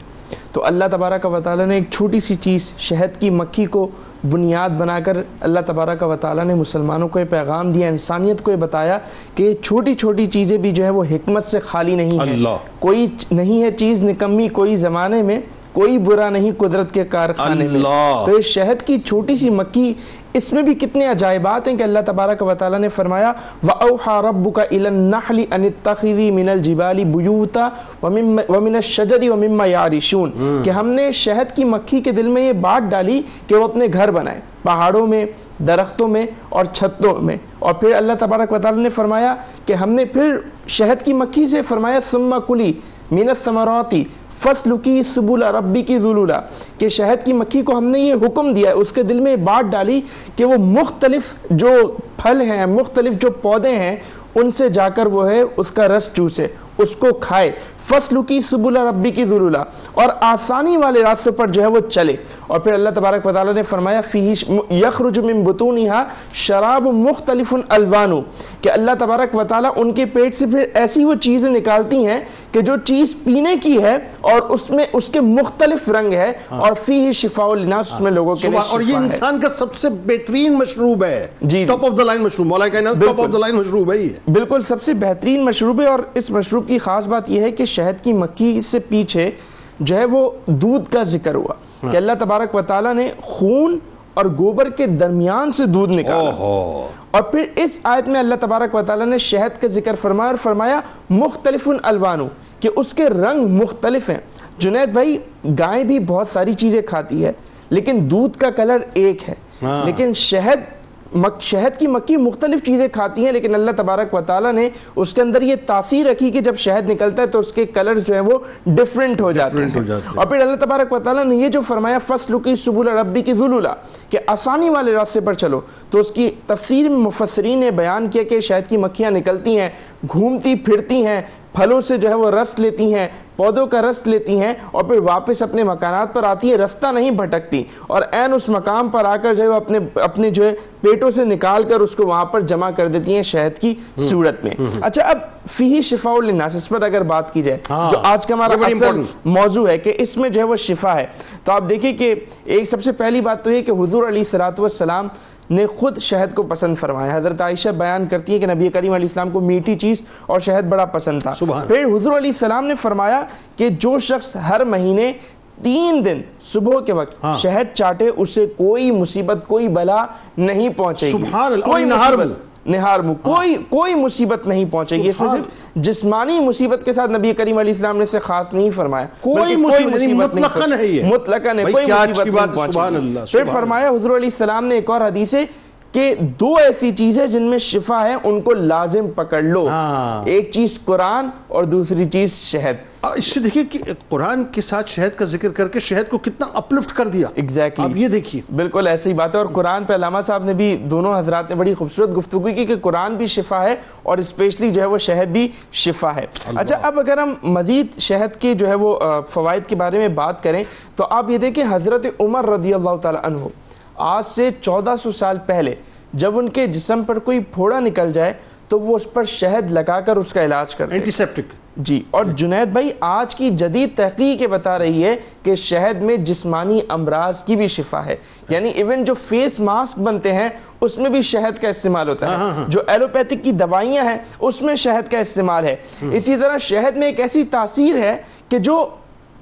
تو اللہ تبارک و تعالیٰ نے ایک چھوٹی سی چیز شہد کی مکھی کو بنیاد بنا کر اللہ تبارک و تعالیٰ نے مسلمانوں کو یہ پیغام دیا، انسانیت کو یہ بتایا کہ چھوٹی چھوٹی چیزیں بھی جو ہے وہ حکمت سے خالی نہیں ہیں۔ کوئی نہیں ہے چیز نکمی کوئی زمانے میں، کوئی برا نہیں قدرت کے کارخانے میں۔ تو یہ شہد کی چھوٹی سی مکھی، اس میں بھی کتنے عجائبات ہیں کہ اللہ تبارک و تعالیٰ نے فرمایا وَأَوْحَى رَبُّكَ إِلَى النَّحْلِ أَنِ اتَّخِذِي مِنَ الْجِبَالِ بُيُوتًا وَمِنَ الشَّجَرِ وَمِمَّا يَعْرِشُونَ، کہ ہم نے شہد کی مکھی کے دل میں یہ بات ڈالی کہ وہ اپنے گھر بنائے پہاڑوں میں، درختوں میں اور چھتوں میں۔ اور پھر اللہ تبارک و تعالیٰ نے فرمایا کہ ہم نے پھر شہد کی مکھی سے فرمایا ثُمَّ كُلِي مِنَ الثَّمَرَاتِ فَاسْلُكِي سُبُلَ رَبِّكِ ذُلُلًا، کہ شہد کی مکھی کو ہم نے یہ حکم دیا ہے، اس کے دل میں بات ڈالی کہ وہ مختلف جو پھل ہیں، مختلف جو پودے ہیں، ان سے جا کر وہ ہے اس کا رس چوسے، اس کو کھائے۔ فَاسْلُكِي سُبُلَ رَبِّكِ ذُلُلًا، اور آسانی والے راستوں پر جو ہے وہ چلے۔ اور پھر اللہ تبارک و تعالیٰ نے فرمایا فِيهِ يَخْرُجُ مِن بُطُونِهَا شَرَابٌ مُخْتَلِفٌ أَلْوَانُهُ، کہ اللہ تبارک و تعالیٰ ان کے پیٹ سے پھر ایسی وہ چیزیں نکالتی ہیں کہ جو چیز پینے کی ہے اور اس میں اس کے مختلف رنگ ہے، اور فِيهِ شِفَاءٌ لِلنَّاسِ، اس میں لوگوں کے لیے شفا ہے۔ اور یہ انسان کا سب سے بہترین مشروب ہے، ٹاپ آف دا لائن مشروب، مولا کائنات ٹاپ آف دا لائن مشروب ہے یہ، بالکل سب سے بہترین مشروب ہے۔ اور اس مشروب کی خاص بات یہ ہے کہ شہد کی مکھی سے پیچھے جو ہے وہ دودھ کا ذکر ہوا کہ اللہ تبارک و تعالیٰ نے خون اور گوبر کے درمیان سے دودھ نکالا، اور پھر اس آیت میں اللہ تبارک و تعالیٰ نے شہد کا ذکر فرمایا اور فرمایا مختلف الوانو، کہ اس کے رنگ مختلف ہیں۔ جنید بھائی، گائے بھی بہت ساری چیزیں کھاتی ہے لیکن دودھ کا کلر ایک ہے، لیکن شہد کی مکھی مختلف چیزیں کھاتی ہیں، لیکن اللہ تبارک و تعالیٰ نے اس کے اندر یہ تاثیر رکھی کہ جب شہد نکلتا ہے تو اس کے کلر جو ہیں وہ ڈیفرنٹ ہو جاتے ہیں۔ اور پھر اللہ تبارک و تعالیٰ نے یہ جو فرمایا فَاسْلُكِي سُبُلَ رَبِّكِ ذُلُلًا، کہ آسانی والے راستے پر چلو، تو اس کی تفسیر میں مفسرین نے بیان کیا کہ شہد کی مکھیاں نکلتی ہیں، گھومتی پھرتی ہیں، پھلوں سے جو ہے وہ رس لیتی ہیں، پودوں کا رس لیتی ہیں، اور پھر واپس اپنے مکانات پر آتی ہے، رستہ نہیں بھٹکتی، اور عین اس مقام پر آ کر جو ہے اپنے جو ہے پیٹوں سے نکال کر اس کو وہاں پر جمع کر دیتی ہیں شہد کی صورت میں۔ اچھا، اب فیہ شفاء للناس، اس پر اگر بات کی جائے جو آج کا ہمارا اصل موضوع ہے کہ اس میں جو ہے وہ شفا ہے، تو آپ دیکھیں کہ ایک سب سے پہلی بات تو یہ کہ حضور علیہ الصلوۃ والسلام نے خود شہد کو پسند فرمایا۔ حضرت عائشہ بیان کرتی ہے کہ نبی کریم علیہ السلام کو میٹھی چیز اور شہد بڑا پسند تھا۔ پھر حضور علیہ السلام نے فرمایا کہ جو شخص ہر مہینے 3 دن صبح کے وقت شہد چاٹے، اسے کوئی مصیبت کوئی بلا نہیں پہنچے گی، کوئی کوئی مصیبت نہیں پہنچے گی۔ اس میں صرف جسمانی مصیبت کے ساتھ نبی کریم علیہ السلام نے اسے خاص نہیں فرمایا، کوئی مصیبت مطلقاً ہے، مطلقاً ہے، کوئی مصیبت نہیں پہنچے گی۔ پھر فرمایا حضور علیہ السلام نے ایک اور حدیث ہے کہ 2 ایسی چیزیں جن میں شفا ہے ان کو لازم پکڑ لو، ایک چیز قرآن اور دوسری چیز شہد۔ اس سے دیکھیے کہ قرآن کے ساتھ شہد کا ذکر کر کے شہد کو کتنا اپلفٹ کر دیا۔ ایگزیکٹلی، اب یہ دیکھیے، بالکل ایسی ہی بات ہے۔ اور قرآن پہ علامہ صاحب نے بھی، دونوں حضرات نے بڑی خوبصورت گفتگو کی کہ قرآن بھی شفا ہے اور اسپیشلی جو ہے وہ شہد بھی شفا ہے۔ اچھا، اب اگر ہم مزید شہد کے جو ہے وہ فوائد کے بارے میں بات کریں تو آپ یہ دیکھیں حضرت عمر رضی اللہ تعالیٰ عنہ آج سے 1400 سال پہلے جب ان کے جسم پر کوئی پھوڑا نکل جائے تو وہ اس پر شہد لگا کر اس کا علاج کرتے ہیں, اینٹی سیپٹک. جی. اور جنید بھائی آج کی جدید تحقیق یہ بتا رہی ہے کہ شہد میں جسمانی امراض کی بھی شفا ہے, یعنی ایون جو فیس ماسک بنتے ہیں اس میں بھی شہد کا استعمال ہوتا ہے, جو ایلوپیتھک کی دوائیاں ہیں اس میں شہد کا استعمال ہے. اسی طرح شہد میں ایک ایسی تاثیر ہے کہ جو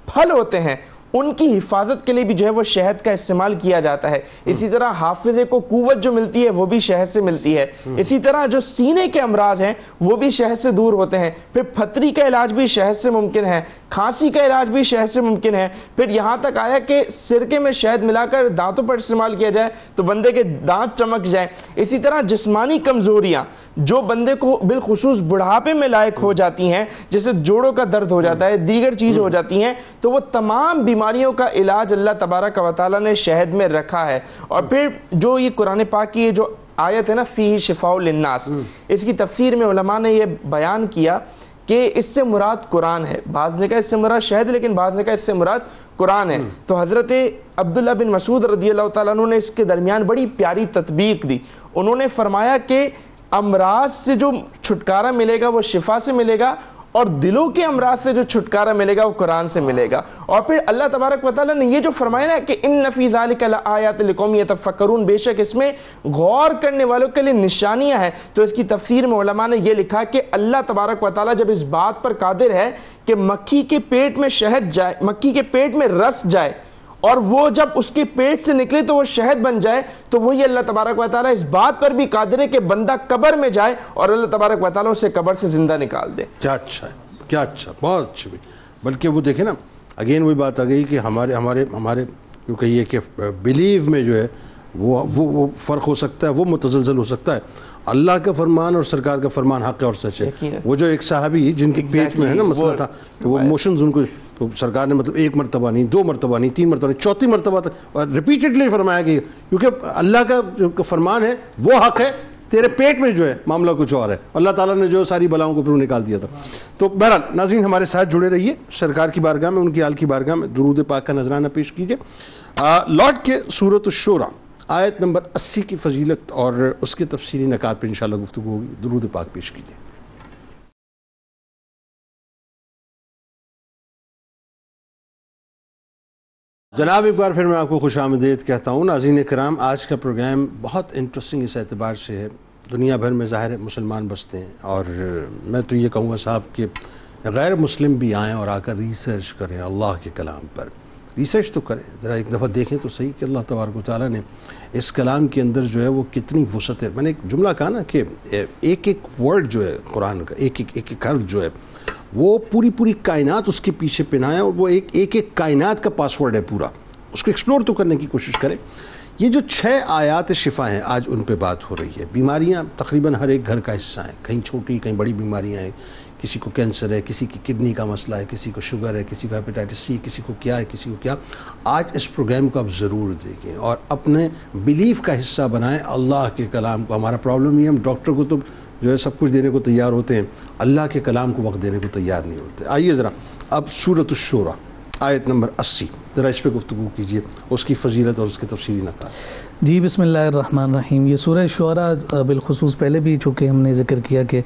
پھل ہوتے ہیں ان کی حفاظت کے لیے بھی جو ہے وہ شہد کا استعمال کیا جاتا ہے. اسی طرح حافظے کو قوت جو ملتی ہے وہ بھی شہد سے ملتی ہے. اسی طرح جو سینے کے امراض ہیں وہ بھی شہد سے دور ہوتے ہیں. پھر پھتری کا علاج بھی شہد سے ممکن ہے, کھانسی کا علاج بھی شہد سے ممکن ہے. پھر یہاں تک آیا کہ سرکے میں شہد ملا کر دانتوں پر استعمال کیا جائے تو بندے کے دانت چمک جائیں. اسی طرح جسمانی کمزوریاں جو بندے کو بالخصوص بڑھاپے میں لائق ہو جاتی ہیں, جیسے جوڑوں کا درد ہو جاتا ہے, دیگر چیز ہو جاتی ہیں, تو وہ تمام بیماریوں کا علاج اللہ تبارک و تعالیٰ نے شہد میں رکھا ہے. اور پھر جو یہ قرآن پاک کی جو آیت ہے نا فیہ شفاء للناس, اس کی تفسیر میں علماء نے یہ بیان کیا کہ اس سے مراد قرآن ہے. بعض نے کہا اس سے مراد شہد, لیکن بعض نے کہا اس سے مراد قرآن ہے. تو حضرت عبداللہ بن مسعود رضی اللہ تعالیٰ عنہ نے اس کے درمیان بڑی پیاری تطبیق دی. انہوں نے فرمایا کہ امراض سے جو چھٹکارا ملے گا وہ شفا سے ملے گا, اور دلوں کے امراض سے جو چھٹکارا ملے گا وہ قرآن سے ملے گا. اور پھر اللہ تبارک و تعالیٰ نے یہ جو فرمایا نا کہ ان فی ذلک لآیات لقوم یتفکرون, بے شک اس میں غور کرنے والوں کے لیے نشانیاں ہیں. تو اس کی تفسیر میں علماء نے یہ لکھا کہ اللہ تبارک و تعالیٰ جب اس بات پر قادر ہے کہ مکھی کے پیٹ میں شہد جائے, مکھی کے پیٹ میں رس جائے, اور وہ جب اس کے پیٹ سے نکلے تو وہ شہد بن جائے, تو وہی اللہ تبارک و تعالیٰ اس بات پر بھی قادر ہے کہ بندہ قبر میں جائے اور اللہ تبارک و تعالیٰ اسے قبر سے زندہ نکال دے. کیا اچھا ہے, کیا اچھا, بہت اچھا. بلکہ وہ دیکھیں نا, اگین وہی بات آ گئی کہ ہمارے یوں کہیے کہ بلیو میں جو ہے وہ فرق ہو سکتا ہے, وہ متزلزل ہو سکتا ہے. اللہ کا فرمان اور سرکار کا فرمان حق ہے اور سچ ہے. وہ جو ایک صحابی جن کے پیٹ میں ہے نا مسئلہ تھا, وہ موشنز ان کو سرکار نے مطلب ایک مرتبہ نہیں, دو مرتبہ نہیں, تین مرتبہ نہیں, چوتھی مرتبہ تک ریپیٹڈلی فرمایا گیا, کیونکہ اللہ کا جو فرمان ہے وہ حق ہے, تیرے پیٹ میں جو ہے معاملہ کچھ اور ہے. اللہ تعالیٰ نے جو ساری بلاؤں کو پھر نکال دیا تھا. تو بہرحال ناظرین ہمارے ساتھ جڑے رہیے, سرکار کی بارگاہ میں, ان کی آل کی بارگاہ میں درود پاک کا نذرانہ پیش کیجیے. لوٹ کے سورۃ الشورى آیت نمبر 80 کی فضیلت اور اس کے تفصیلی نکات پر انشاءاللہ گفتگو ہوگی. درود پاک پیش کیجیے. جناب ایک بار پھر میں آپ کو خوش آمدید کہتا ہوں. ناظرین کرام, آج کا پروگرام بہت انٹرسٹنگ اس اعتبار سے ہے, دنیا بھر میں ظاہر مسلمان بستے ہیں, اور میں تو یہ کہوں گا صاحب کہ غیر مسلم بھی آئیں اور آ کر ریسرچ کریں اللہ کے کلام پر. ریسرچ تو کریں, ذرا ایک دفعہ دیکھیں تو صحیح کہ اللہ تبارک و تعالیٰ نے اس کلام کے اندر جو ہے وہ کتنی وسعت ہے. میں نے ایک جملہ کہا نا کہ ایک ایک ورڈ جو ہے قرآن کا, ایک ایک حرف جو ہے وہ پوری کائنات اس کے پیچھے پنایا, اور وہ ایک کائنات کا پاسورڈ ہے پورا. اس کو ایکسپلور تو کرنے کی کوشش کریں. یہ جو 6 آیات شفا ہیں آج ان پہ بات ہو رہی ہے. بیماریاں تقریباً ہر ایک گھر کا حصہ ہیں, کہیں چھوٹی کہیں بڑی بیماریاں ہیں. کسی کو کینسر ہے, کسی کی کڈنی کا مسئلہ ہے, کسی کو شوگر ہے, کسی کو ہیپیٹائٹس سی, کسی کو کیا ہے, کسی کو کیا. آج اس پروگرام کو آپ ضرور دیکھیں اور اپنے بیلیف کا حصہ بنائیں اللہ کے کلام کو. ہمارا پرابلم یہ ہے, ہم ڈاکٹر کو تو جو ہے سب کچھ دینے کو تیار ہوتے ہیں, اللہ کے کلام کو وقت دینے کو تیار نہیں ہوتے. آئیے ذرا اب سورۃ الشورى آیت نمبر 80 ذرا اس پہ گفتگو کیجیے, اس کی فضیلت اور اس کے تفصیلی نکات. جی بسم اللہ الرحمن الرحیم. یہ سورہ شعراء بالخصوص پہلے بھی چونکہ ہم نے ذکر کیا کہ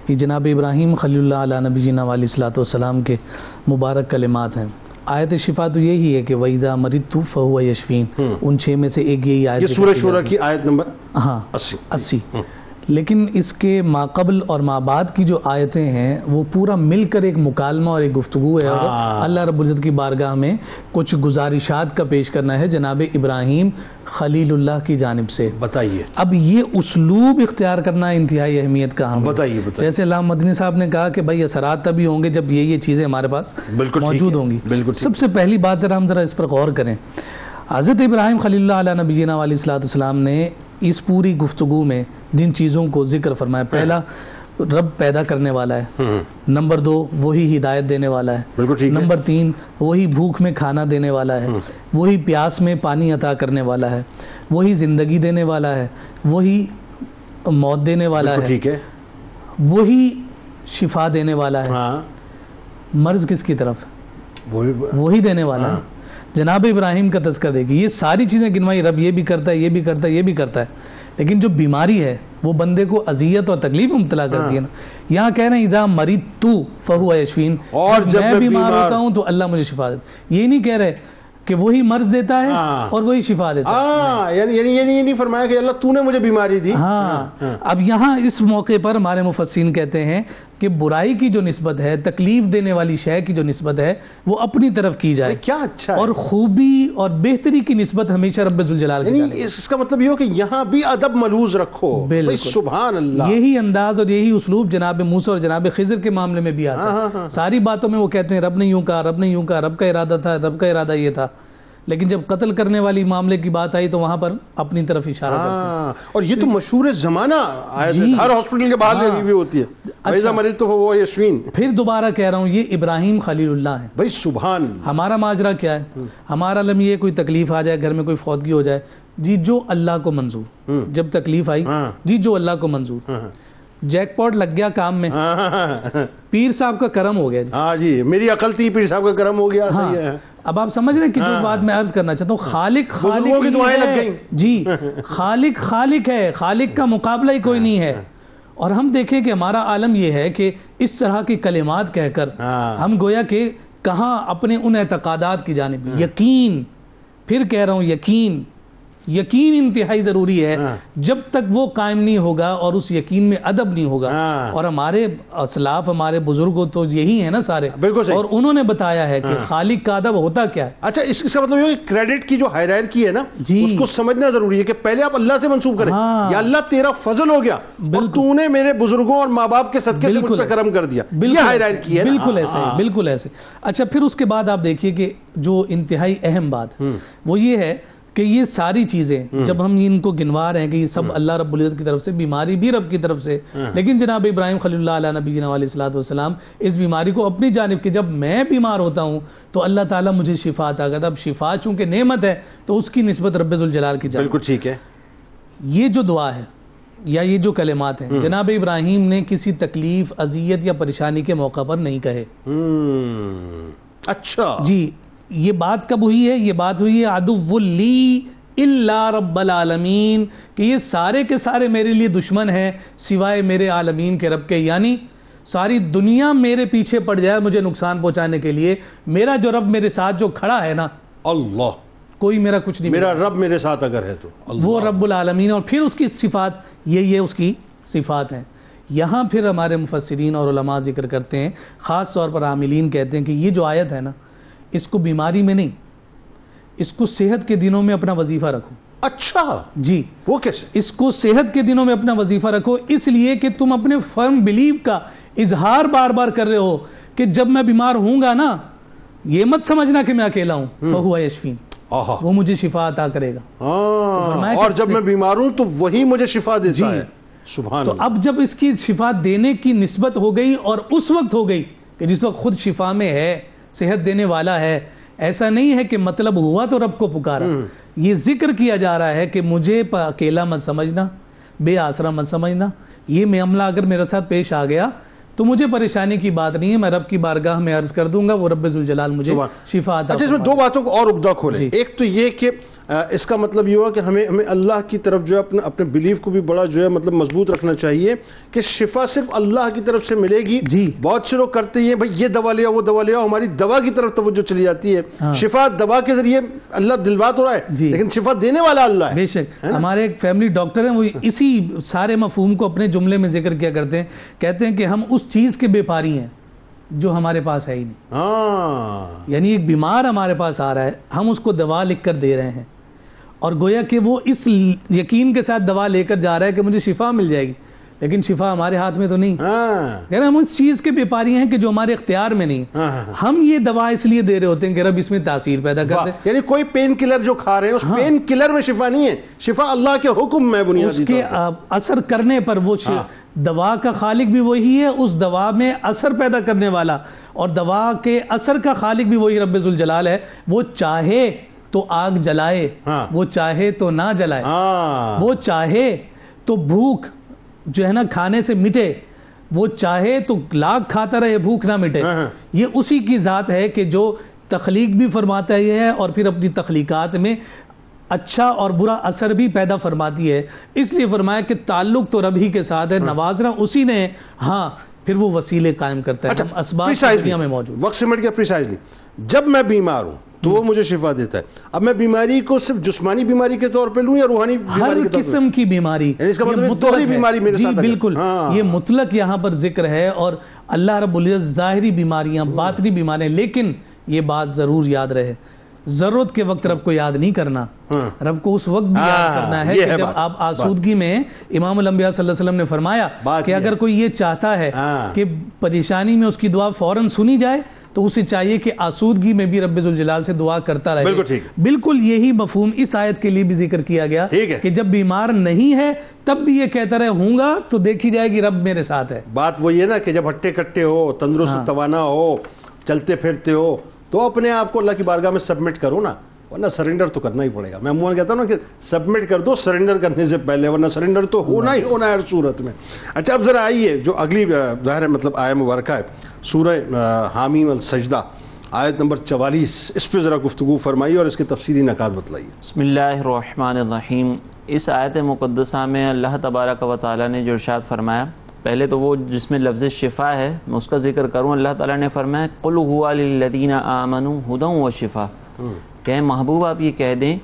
یہ جناب ابراہیم خلیل اللہ علیہ نبینا علیہ الصلوۃ والسلام کے مبارک کلمات ہیں. آیت شفا تو یہی ہے کہ وَإِذَا مَرِضْتُ فَهُوَ يَشْفِينِ, ان 6 میں سے ایک یہی آیت. یہ سورہ شورى کی آیت نمبر 80. لیکن اس کے ماقبل اور مابعد کی جو آیتیں ہیں وہ پورا مل کر ایک مکالمہ اور ایک گفتگو ہے, اور اللہ رب العزت کی بارگاہ میں کچھ گزارشات کا پیش کرنا ہے جناب ابراہیم خلیل اللہ کی جانب سے. بتائیے. اب یہ اسلوب اختیار کرنا انتہائی اہمیت کا ہم. بتائیے. جیسے علامہ مدنی صاحب نے کہا کہ بھائی اثرات تبھی ہوں گے جب یہ چیزیں ہمارے پاس موجود ہوں گی. سب سے پہلی بات ہم ذرا اس پر غور کریں. حضرت ابراہیم خلیل اللہ علیہ نبینا علیہ الصلوۃ والسلام نے اس پوری گفتگو میں جن چیزوں کو ذکر فرمایا, پہلا رب پیدا کرنے والا ہے, نمبر 2 وہی ہدایت دینے والا ہے, نمبر 3 وہی بھوک میں کھانا دینے والا ہے, وہی پیاس میں پانی عطا کرنے والا ہے, وہی زندگی دینے والا ہے, وہی موت دینے والا ہے, وہی شفا دینے والا ہے. مرض کس کی طرف, وہی دینے والا ہے. جناب ابراہیم کا تذکرہ دیکھیے, یہ ساری چیزیں گنوائی, رب یہ بھی کرتا ہے, یہ بھی کرتا ہے, یہ بھی کرتا ہے, لیکن جو بیماری ہے وہ بندے کو اذیت اور تکلیف میں مبتلا کرتی ہے نا. یہاں کہہ رہے ہیں اذا مریضت فہو یشفین, اور جب میں بیمار ہوتا ہوں تو اللہ مجھے شفا دیتا. یہ نہیں کہہ رہے کہ وہی مرض دیتا ہے اور وہی شفا دیتا ہے. یعنی یہ نہیں فرمایا کہ اللہ تو نے مجھے بیماری دی. ہاں, اب یہاں اس موقع پر ہمارے مفسرین کہتے ہیں کہ برائی کی جو نسبت ہے, تکلیف دینے والی شے کی جو نسبت ہے وہ اپنی طرف کی جائے, کیا اچھا ہے, اور خوبی اور بہتری کی نسبت ہمیشہ رب ذوالجلال کی جائے. اس کا مطلب یہ ہو کہ یہاں بھی ادب ملحوظ رکھو. سبحان اللہ. یہی انداز اور یہی اسلوب جناب موسیٰ اور جناب خضر کے معاملے میں بھی آتا ہے. ساری باتوں میں وہ کہتے ہیں رب نے یوں کہا, رب نے یوں کہا, رب کا ارادہ تھا, رب کا ارادہ یہ تھا, لیکن جب قتل کرنے والی معاملے کی بات آئی تو وہاں پر اپنی طرف اشارہ کرتے ہیں. اور یہ تو مشہور زمانہ ہر ہاسپٹل کے بعد بھی ہوتی ہے. ویسا مریض تو وہ یشفین. پھر دوبارہ کہہ رہا ہوں, یہ ابراہیم خلیل اللہ ہے. بھائی سبحان. ہمارا ماجرا کیا ہے؟ ہمارا علم یہ کوئی تکلیف آ جائے, گھر میں کوئی فوتگی ہو جائے, جی جو اللہ کو منظور. جب تکلیف آئی جی جو اللہ کو منظور, جیک پاٹ لگ گیا کام میں, پیر صاحب کا کرم ہو گیا. ہاں جی, میری عقل تھی, پیر صاحب کا کرم ہو گیا. صحیح ہے. اب آپ سمجھ رہے ہیں کہ جو بات میں عرض کرنا چاہتا ہوں, خالق کی دعائیں لگ گئیں. جی خالق ہے, خالق کا مقابلہ ہی کوئی نہیں ہے. اور ہم دیکھیں کہ ہمارا عالم یہ ہے کہ اس طرح کی کلمات کہہ کر ہم گویا کہ کہاں اپنے ان اعتقادات کی جانب, یقین, پھر کہہ رہا ہوں یقین انتہائی ضروری ہے. جب تک وہ قائم نہیں ہوگا اور اس یقین میں ادب نہیں ہوگا, اور ہمارے اسلاف, ہمارے بزرگوں تو یہی ہیں نا سارے, اور انہوں نے بتایا ہے کہ خالق کا ادب ہوتا کیا ہے. اچھا, اس کا مطلب یہ کہ کریڈٹ کی جو ہائرارکی ہے نا, اس کو سمجھنا ضروری ہے کہ پہلے آپ اللہ سے منسوب کریں. یا اللہ تیرا فضل ہو گیا اور تو نے میرے بزرگوں اور ماں باپ کے صدقے سے مجھ پہ کرم کر دیا. یہ ہائرارکی ہے. بالکل ایسے, بالکل ایسے. اچھا, پھر اس کے بعد آپ دیکھیے کہ جو انتہائی اہم بات وہ یہ ہے کہ یہ ساری چیزیں جب ہم ان کو گنوا رہے ہیں کہ یہ سب اللہ رب العزت کی طرف سے, بیماری بھی رب کی طرف سے, لیکن جناب ابراہیم خلیل اللہ علیہ نبینا علیہ الصلوۃ والسلام اس بیماری کو اپنی جانب کہ جب میں بیمار ہوتا ہوں تو اللہ تعالیٰ مجھے شفا عطا کرتا. اب شفا چونکہ نعمت ہے تو اس کی نسبت رب ذوالجلال کی جانب. بالکل ٹھیک ہے. یہ جو دعا ہے یا یہ جو کلمات ہیں جناب ابراہیم نے کسی تکلیف, اذیت یا پریشانی کے موقع پر نہیں کہے. اچھا جی, یہ بات کب ہوئی ہے؟ یہ بات ہوئی ہے عدو لی الا رب العالمین, کہ یہ سارے کے سارے میرے لیے دشمن ہیں سوائے میرے عالمین کے رب کے. یعنی ساری دنیا میرے پیچھے پڑ جائے مجھے نقصان پہنچانے کے لیے, میرا جو رب میرے ساتھ جو کھڑا ہے نا, اللہ, کوئی میرا کچھ نہیں, میرا رب میرے ساتھ اگر ہے تو وہ رب العالمین. اور پھر اس کی صفات یہ اس کی صفات ہیں. یہاں پھر ہمارے مفسرین اور علماء ذکر کرتے ہیں, خاص طور پر عاملین کہتے ہیں کہ یہ جو آیت ہے نا, اس کو بیماری میں نہیں, اس کو صحت کے دنوں میں اپنا وظیفہ رکھو. اچھا جی, وہ کیسے؟ اس کو صحت کے دنوں میں اپنا وظیفہ رکھو, اس لیے کہ تم اپنے فرم بلیف کا اظہار بار بار کر رہے ہو کہ جب میں بیمار ہوں گا نا, یہ مت سمجھنا کہ میں اکیلا ہوں, فہو یشفین, وہ مجھے شفا عطا کرے گا. اور جب میں بیمار ہوں تو وہی مجھے شفا دیتا ہے. سبحان. تو اب جب اس کی شفا دینے کی نسبت ہو گئی اور اس وقت ہو گئی کہ جس وقت خود شفا میں ہے, صحت دینے والا ہے, ایسا نہیں ہے کہ مطلب ہوا تو رب کو پکارا. یہ ذکر کیا جا رہا ہے کہ مجھے اکیلا مت سمجھنا, بے آسرا مت سمجھنا. یہ معاملہ اگر میرے ساتھ پیش آ گیا تو مجھے پریشانی کی بات نہیں ہے, میں رب کی بارگاہ میں عرض کر دوں گا, وہ رب ذوالجلال مجھے شفا عطا. اچھا, اس میں دو باتوں کو اور عقدہ کھولیں. ایک تو یہ کہ اس کا مطلب یہ ہوا کہ ہمیں اللہ کی طرف جو ہے اپنے بلیف کو بھی بڑا جو ہے مطلب مضبوط رکھنا چاہیے کہ شفا صرف اللہ کی طرف سے ملے گی. بہت سے لوگ کرتے ہیں بھائی یہ دوا لیا وہ دوا لیا, ہماری دوا کی طرف توجہ چلی جاتی ہے. شفا دوا کے ذریعے اللہ دلوا تو رہا ہے, لیکن شفا دینے والا اللہ ہے. بے شک. ہمارے ایک فیملی ڈاکٹر ہیں, وہ اسی سارے مفہوم کو اپنے جملے میں ذکر کیا کرتے ہیں. کہتے ہیں کہ ہم اس چیز کے بیپاری ہیں جو ہمارے پاس ہے ہی نہیں. یعنی ایک بیمار ہمارے پاس آ رہا ہے, ہم اس کو دوا لکھ کر دے رہے ہیں, اور گویا کہ وہ اس یقین کے ساتھ دوا لے کر جا رہا ہے کہ مجھے شفا مل جائے گی, لیکن شفا ہمارے ہاتھ میں تو نہیں. ہم اس چیز کے بیپاری ہیں کہ جو ہمارے اختیار میں نہیں. ہم یہ دوا اس لیے دے رہے ہوتے ہیں کہ رب اس میں تاثیر پیدا کر دے. یعنی کوئی پین کلر جو کھا رہے ہیں اس پین کلر میں شفا نہیں ہے, شفا اللہ کے حکم میں بنیادی اس کے اثر کرنے پر وہ دوا کا خالق بھی وہی ہے, اس دوا میں اثر پیدا کرنے والا, اور دوا کے اثر کا خالق بھی وہی رب ذوالجلال ہے. وہ چاہے تو آگ جلائے, وہ چاہے تو نہ جلائے, وہ چاہے تو بھوک جو ہے نا کھانے سے مٹے, وہ چاہے تو لاکھ کھاتا رہے بھوک نہ مٹے. یہ اسی کی ذات ہے کہ جو تخلیق بھی فرماتا ہے اور پھر اپنی تخلیقات میں اچھا اور برا اثر بھی پیدا فرماتی ہے. اس لیے فرمایا کہ تعلق تو رب ہی کے ساتھ ہے, نوازنا اسی نے, ہاں پھر وہ وسیلے قائم کرتا ہے. ہم اسباب دنیا میں موجود. وقت سمٹ گیا. پریسائزلی جب میں بیمار ہوں تو وہ مجھے شفا دیتا ہے. اب میں بیماری کو صرف جسمانی بیماری کے طور پہ لوں یا روحانی بیماری کے طور پہ؟ ہر قسم کی بیماری, اس کا مطلب دوہری بیماری میرے ساتھ. جی بالکل, یہ مطلق یہاں پر ذکر ہے. اور اللہ رب العزت ظاہری بیماریاں, باطنی بیماریاں, لیکن یہ بات ضرور یاد رہے, ضرورت کے وقت رب کو یاد نہیں کرنا, رب کو اس وقت بھی یاد کرنا ہے کہ جب آپ آسودگی میں. امام الانبیاء صلی اللہ علیہ وسلم نے فرمایا کہ اگر کوئی یہ چاہتا ہے کہ پریشانی میں اس کی دعا فوراً سنی جائے تو اسے چاہیے کہ آسودگی میں بھی رب ذوالجلال سے دعا کرتا رہے. بالکل یہی مفہوم اس آیت کے لیے بھی ذکر کیا گیا کہ جب بیمار نہیں ہے تب بھی یہ کہتا رہے ہوں گا تو دیکھی جائے گی رب میرے ساتھ ہے. بات وہی ہے نا کہ جب ہٹے کٹے ہو, تندرست توانا ہو, چلتے پھرتے ہو, تو اپنے آپ کو اللہ کی بارگاہ میں سبمٹ کرو نا, ورنہ سرنڈر تو کرنا ہی پڑے گا. میں عموماً کہتا ہوں نا کہ سبمٹ کر دو سرنڈر کرنے سے پہلے, ورنہ سرنڈر تو ہونا ہی ہونا ہے ہر صورت میں. اچھا اب ذرا آئیے جو اگلی ظاہر ہے مطلب آیہ مبارکہ ہے, سورہ حامیم السجدہ آیت نمبر 44, اس پہ ذرا گفتگو فرمائیے اور اس کے تفصیلی نکات بتلائیے. بسم اللہ الرحمن الرحیم. اس آیت مقدسہ میں اللہ تبارک و تعالیٰ نے جو ارشاد فرمایا, پہلے تو وہ جس میں لفظ شفا ہے میں اس کا ذکر کروں. اللہ تعالیٰ نے فرمایا قُلْ هُوَ لِلَّذِينَ آمَنُوا هُدًى وَشِفَاء, کہ محبوب آپ یہ کہہ دیں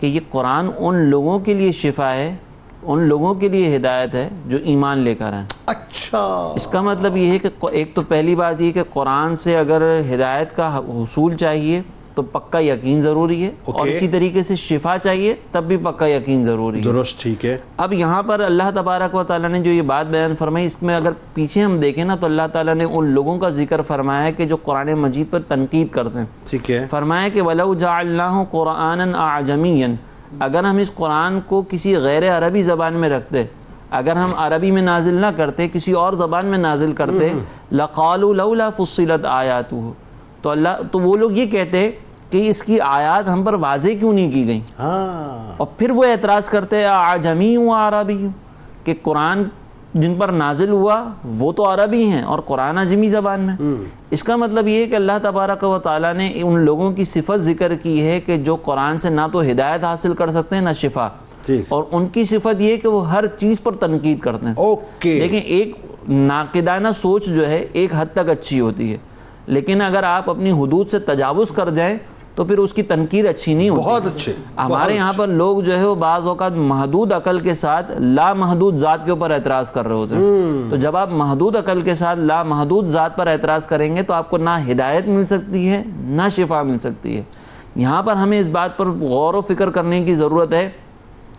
کہ یہ قرآن ان لوگوں کے لیے شفا ہے, ان لوگوں کے لیے ہدایت ہے جو ایمان لے کر آئیں. اچھا, اس کا مطلب یہ ہے کہ ایک تو پہلی بات یہ کہ قرآن سے اگر ہدایت کا حصول چاہیے تو پکا یقین ضروری ہے, اور اسی طریقے سے شفا چاہیے تب بھی پکا یقین ضروری ہے. درست, ٹھیک ہے. اب یہاں پر اللہ تبارک و تعالیٰ نے جو یہ بات بیان فرمائی, اس میں اگر پیچھے ہم دیکھیں نا تو اللہ تعالیٰ نے ان لوگوں کا ذکر فرمایا ہے کہ جو قرآن مجید پر تنقید کرتے ہیں. ٹھیک ہے. فرمایا کہ وَلَوْ جَعَلْنَاهُ قُرْآنًا أَعْجَمِيًّا, اگر ہم اس قرآن کو کسی غیر عربی زبان میں رکھتے, اگر ہم عربی میں نازل نہ کرتے, کسی اور زبان میں نازل کرتے, لَقَالُوا لَوْلَا فُصِّلَتْ آيَاتُهُ, تو وہ لوگ یہ کہتے کہ اس کی آیات ہم پر واضح کیوں نہیں کی گئیں. اور پھر وہ اعتراض کرتے اعجمی و عربی, کہ قرآن جن پر نازل ہوا وہ تو عربی ہیں اور قرآن اجمی زبان میں. اس کا مطلب یہ ہے کہ اللہ تبارک و تعالیٰ نے ان لوگوں کی صفت ذکر کی ہے کہ جو قرآن سے نہ تو ہدایت حاصل کر سکتے ہیں نہ شفا, اور ان کی صفت یہ ہے کہ وہ ہر چیز پر تنقید کرتے ہیں. لیکن ایک ناقدانہ سوچ جو ہے ایک حد تک اچھی ہوتی ہے, لیکن اگر آپ اپنی حدود سے تجاوز کر جائیں تو پھر اس کی تنقید اچھی نہیں ہوتی. بہت اچھے. ہمارے یہاں پر لوگ جو ہے وہ بعض اوقات محدود عقل کے ساتھ لامحدود ذات کے اوپر اعتراض کر رہے ہوتے ہیں. تو جب آپ محدود عقل کے ساتھ لامحدود ذات پر اعتراض کریں گے تو آپ کو نہ ہدایت مل سکتی ہے نہ شفا مل سکتی ہے. یہاں پر ہمیں اس بات پر غور و فکر کرنے کی ضرورت ہے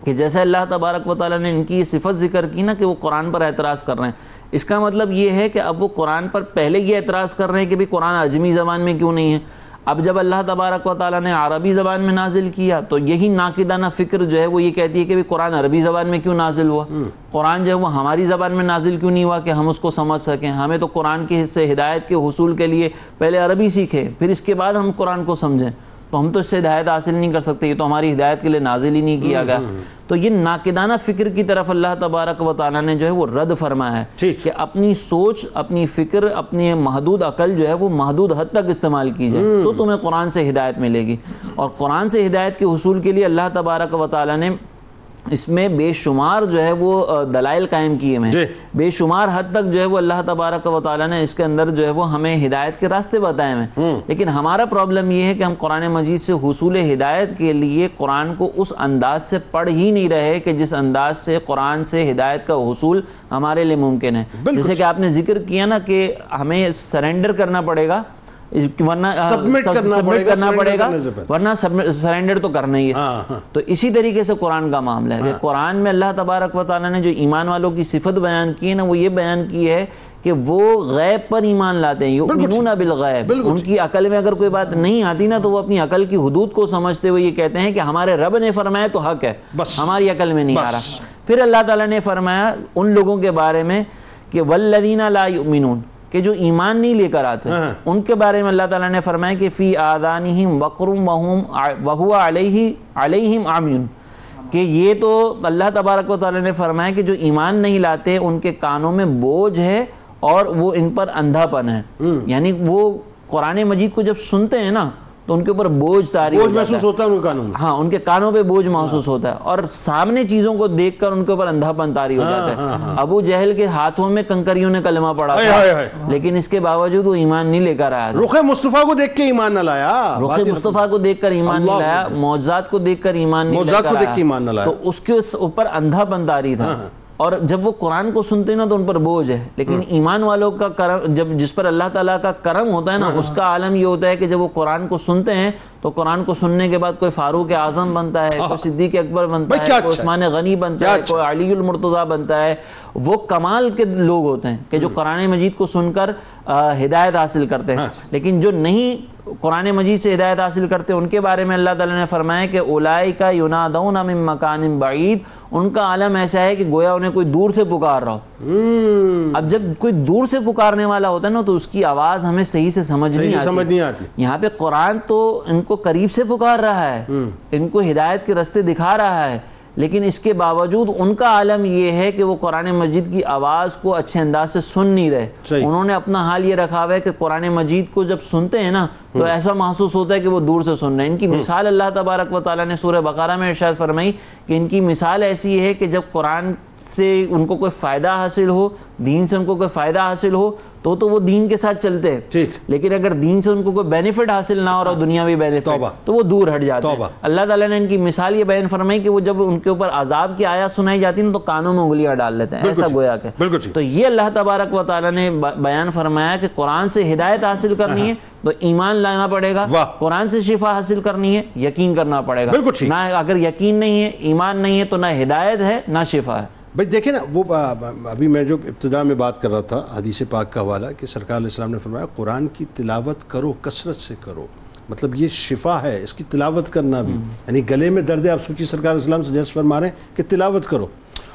کہ جیسے اللہ تبارک و تعالیٰ نے ان کی یہ صفت ذکر کی نا کہ وہ قرآن پر اعتراض کر رہے ہیں, اس کا مطلب یہ ہے کہ اب وہ قرآن پر پہلے یہ اعتراض کر رہے ہیں کہ بھی قرآن اجمی زبان میں کیوں نہیں ہے. اب جب اللہ تبارک و تعالیٰ نے عربی زبان میں نازل کیا تو یہی ناقدانہ فکر جو ہے وہ یہ کہتی ہے کہ قرآن عربی زبان میں کیوں نازل ہوا, قرآن جو ہے وہ ہماری زبان میں نازل کیوں نہیں ہوا کہ ہم اس کو سمجھ سکیں. ہمیں تو قرآن کے حصے ہدایت کے حصول کے لیے پہلے عربی سیکھیں پھر اس کے بعد ہم قرآن کو سمجھیں, تو ہم تو اس سے ہدایت حاصل نہیں کر سکتے, یہ تو ہماری ہدایت کے لیے نازل ہی نہیں کیا گیا. تو یہ ناقدانہ فکر کی طرف اللہ تبارک و تعالیٰ نے جو ہے وہ رد فرمایا ہے کہ اپنی سوچ, اپنی فکر, اپنی محدود عقل جو ہے وہ محدود حد تک استعمال کی جائے تو تمہیں قرآن سے ہدایت ملے گی. اور قرآن سے ہدایت کے حصول کے لیے اللہ تبارک و تعالیٰ نے اس میں بے شمار جو ہے وہ دلائل قائم کیے ہیں, بے شمار حد تک جو ہے وہ اللہ تبارک و تعالیٰ نے اس کے اندر جو ہے وہ ہمیں ہدایت کے راستے بتائے ہیں. لیکن ہمارا پرابلم یہ ہے کہ ہم قرآن مجید سے حصول ہدایت کے لیے قرآن کو اس انداز سے پڑھ ہی نہیں رہے کہ جس انداز سے قرآن سے ہدایت کا حصول ہمارے لیے ممکن ہے. جیسے کہ آپ نے ذکر کیا نا کہ ہمیں سرنڈر کرنا پڑے گا ورنہ سبمٹ کرنا پڑے گا, ورنہ سرنڈر تو کرنا ہی ہے. تو اسی طریقے سے قرآن کا معاملہ ہے کہ قرآن میں اللہ تبارک و تعالیٰ نے جو ایمان والوں کی صفت بیان کی ہے نا وہ یہ بیان کی ہے کہ وہ غیب پر ایمان لاتے ہیں, یؤمنون بالغیب. ان کی عقل میں اگر کوئی بات نہیں آتی نا تو وہ اپنی عقل کی حدود کو سمجھتے ہوئے یہ کہتے ہیں کہ ہمارے رب نے فرمایا تو حق ہے, ہماری عقل میں نہیں آ رہا. پھر اللہ تعالیٰ نے فرمایا ان لوگوں کے بارے میں کہ والذین لا یؤمنون, کہ جو ایمان نہیں لے کر آتے, ان کے بارے میں اللہ تعالیٰ نے فرمایا کہ فی آذانہم وقر وہو علیہم عمی, کہ یہ تو اللہ تبارک و تعالیٰ نے فرمایا کہ جو ایمان نہیں لاتے ان کے کانوں میں بوجھ ہے اور وہ ان پر اندھا پن ہے. یعنی وہ قرآن مجید کو جب سنتے ہیں نا تو ان کے اوپر بوجھ طاری بوجھ محسوس ہوتا ہے ان کے کانوں میں. ہاں ان کے کانوں پہ بوجھ محسوس ہوتا ہے اور سامنے چیزوں کو دیکھ کر ان کے اوپر اندھا پن طاری ہو جاتا ہے. ابو جہل کے ہاتھوں میں کنکریوں نے کلمہ پڑھا تھا لیکن اس کے باوجود وہ ایمان نہیں لے کر آیا. رخ مصطفیٰ کو دیکھ کے ایمان نہ لایا, رخ مصطفیٰ کو دیکھ کر ایمان نہیں لایا, معجزات کو دیکھ کر ایمان نہیں لے کر آیا, تو اس کے اوپر اندھا پن طاری تھا. اور جب وہ قرآن کو سنتے ہیں نا تو ان پر بوجھ ہے, لیکن ایمان والوں کا کرم, جب جس پر اللہ تعالیٰ کا کرم ہوتا ہے نا, اس کا عالم یہ ہوتا ہے کہ جب وہ قرآن کو سنتے ہیں تو قرآن کو سننے کے بعد کوئی فاروق اعظم بنتا ہے, کوئی صدیق اکبر بنتا ہے, کوئی عثمان غنی بنتا ہے, کوئی علی المرتضیٰ بنتا ہے. وہ کمال کے لوگ ہوتے ہیں کہ جو قرآن مجید کو سن کر ہدایت حاصل کرتے ہیں. لیکن جو نہیں قرآن مجید سے ہدایت حاصل کرتے ان کے بارے میں اللہ تعالیٰ نے فرمایا کہ اولئک ینادون من مکان بعید, ان کا عالم ایسا ہے کہ گویا انہیں کوئی دور سے پکار رہا ہو. اب جب کوئی دور سے پکارنے والا ہوتا ہے نا تو اس کی آواز ہمیں صحیح سے سمجھ نہیں آتی. یہاں پہ قرآن تو ان کو قریب سے پکار رہا ہے, ان کو ہدایت کے راستے دکھا رہا ہے, لیکن اس کے باوجود ان کا عالم یہ ہے کہ وہ قرآن مجید کی آواز کو اچھے انداز سے سن نہیں رہے. انہوں نے اپنا حال یہ رکھا ہوا ہے کہ قرآن مجید کو جب سنتے ہیں نا تو ایسا محسوس ہوتا ہے کہ وہ دور سے سن رہے ہیں. ان کی مثال اللہ تبارک و تعالیٰ نے سورہ بقرہ میں ارشاد فرمائی کہ ان کی مثال ایسی ہے کہ جب قرآن سے ان کو کوئی فائدہ حاصل ہو, دین سے ان کو کوئی فائدہ حاصل ہو تو وہ دین کے ساتھ چلتے ہیں, لیکن اگر دین سے ان کو کوئی بینیفٹ حاصل نہ ہو رہا دنیاوی بینیفٹ تو وہ دور ہٹ جاتے ہیں. اللہ تعالیٰ نے ان کی مثال یہ بیان فرمائی کہ وہ جب ان کے اوپر عذاب کی آیات سنائی جاتی ہیں تو کانوں میں انگلیاں ڈال لیتے ہیں, ایسا گویا کہ. تو یہ اللہ تبارک و تعالیٰ نے بیان فرمایا کہ قرآن سے ہدایت حاصل کرنی ہے تو ایمان لانا پڑے گا, قرآن سے شفا حاصل کرنی ہے یقین کرنا پڑے گا. نہ اگر یقین نہیں ہے, ایمان نہیں ہے, تو نہ ہدایت ہے نہ شفا ہے. بھائی دیکھیں نا, وہ ابھی میں جو ابتدا میں بات کر رہا تھا حدیث پاک کا حوالہ کہ سرکار علیہ السلام نے فرمایا قرآن کی تلاوت کرو, کثرت سے کرو. مطلب یہ شفا ہے اس کی تلاوت کرنا بھی, یعنی گلے میں درد ہے, آپ سوچیے سرکار علیہ السلام سجیسٹ فرما رہے ہیں کہ تلاوت کرو.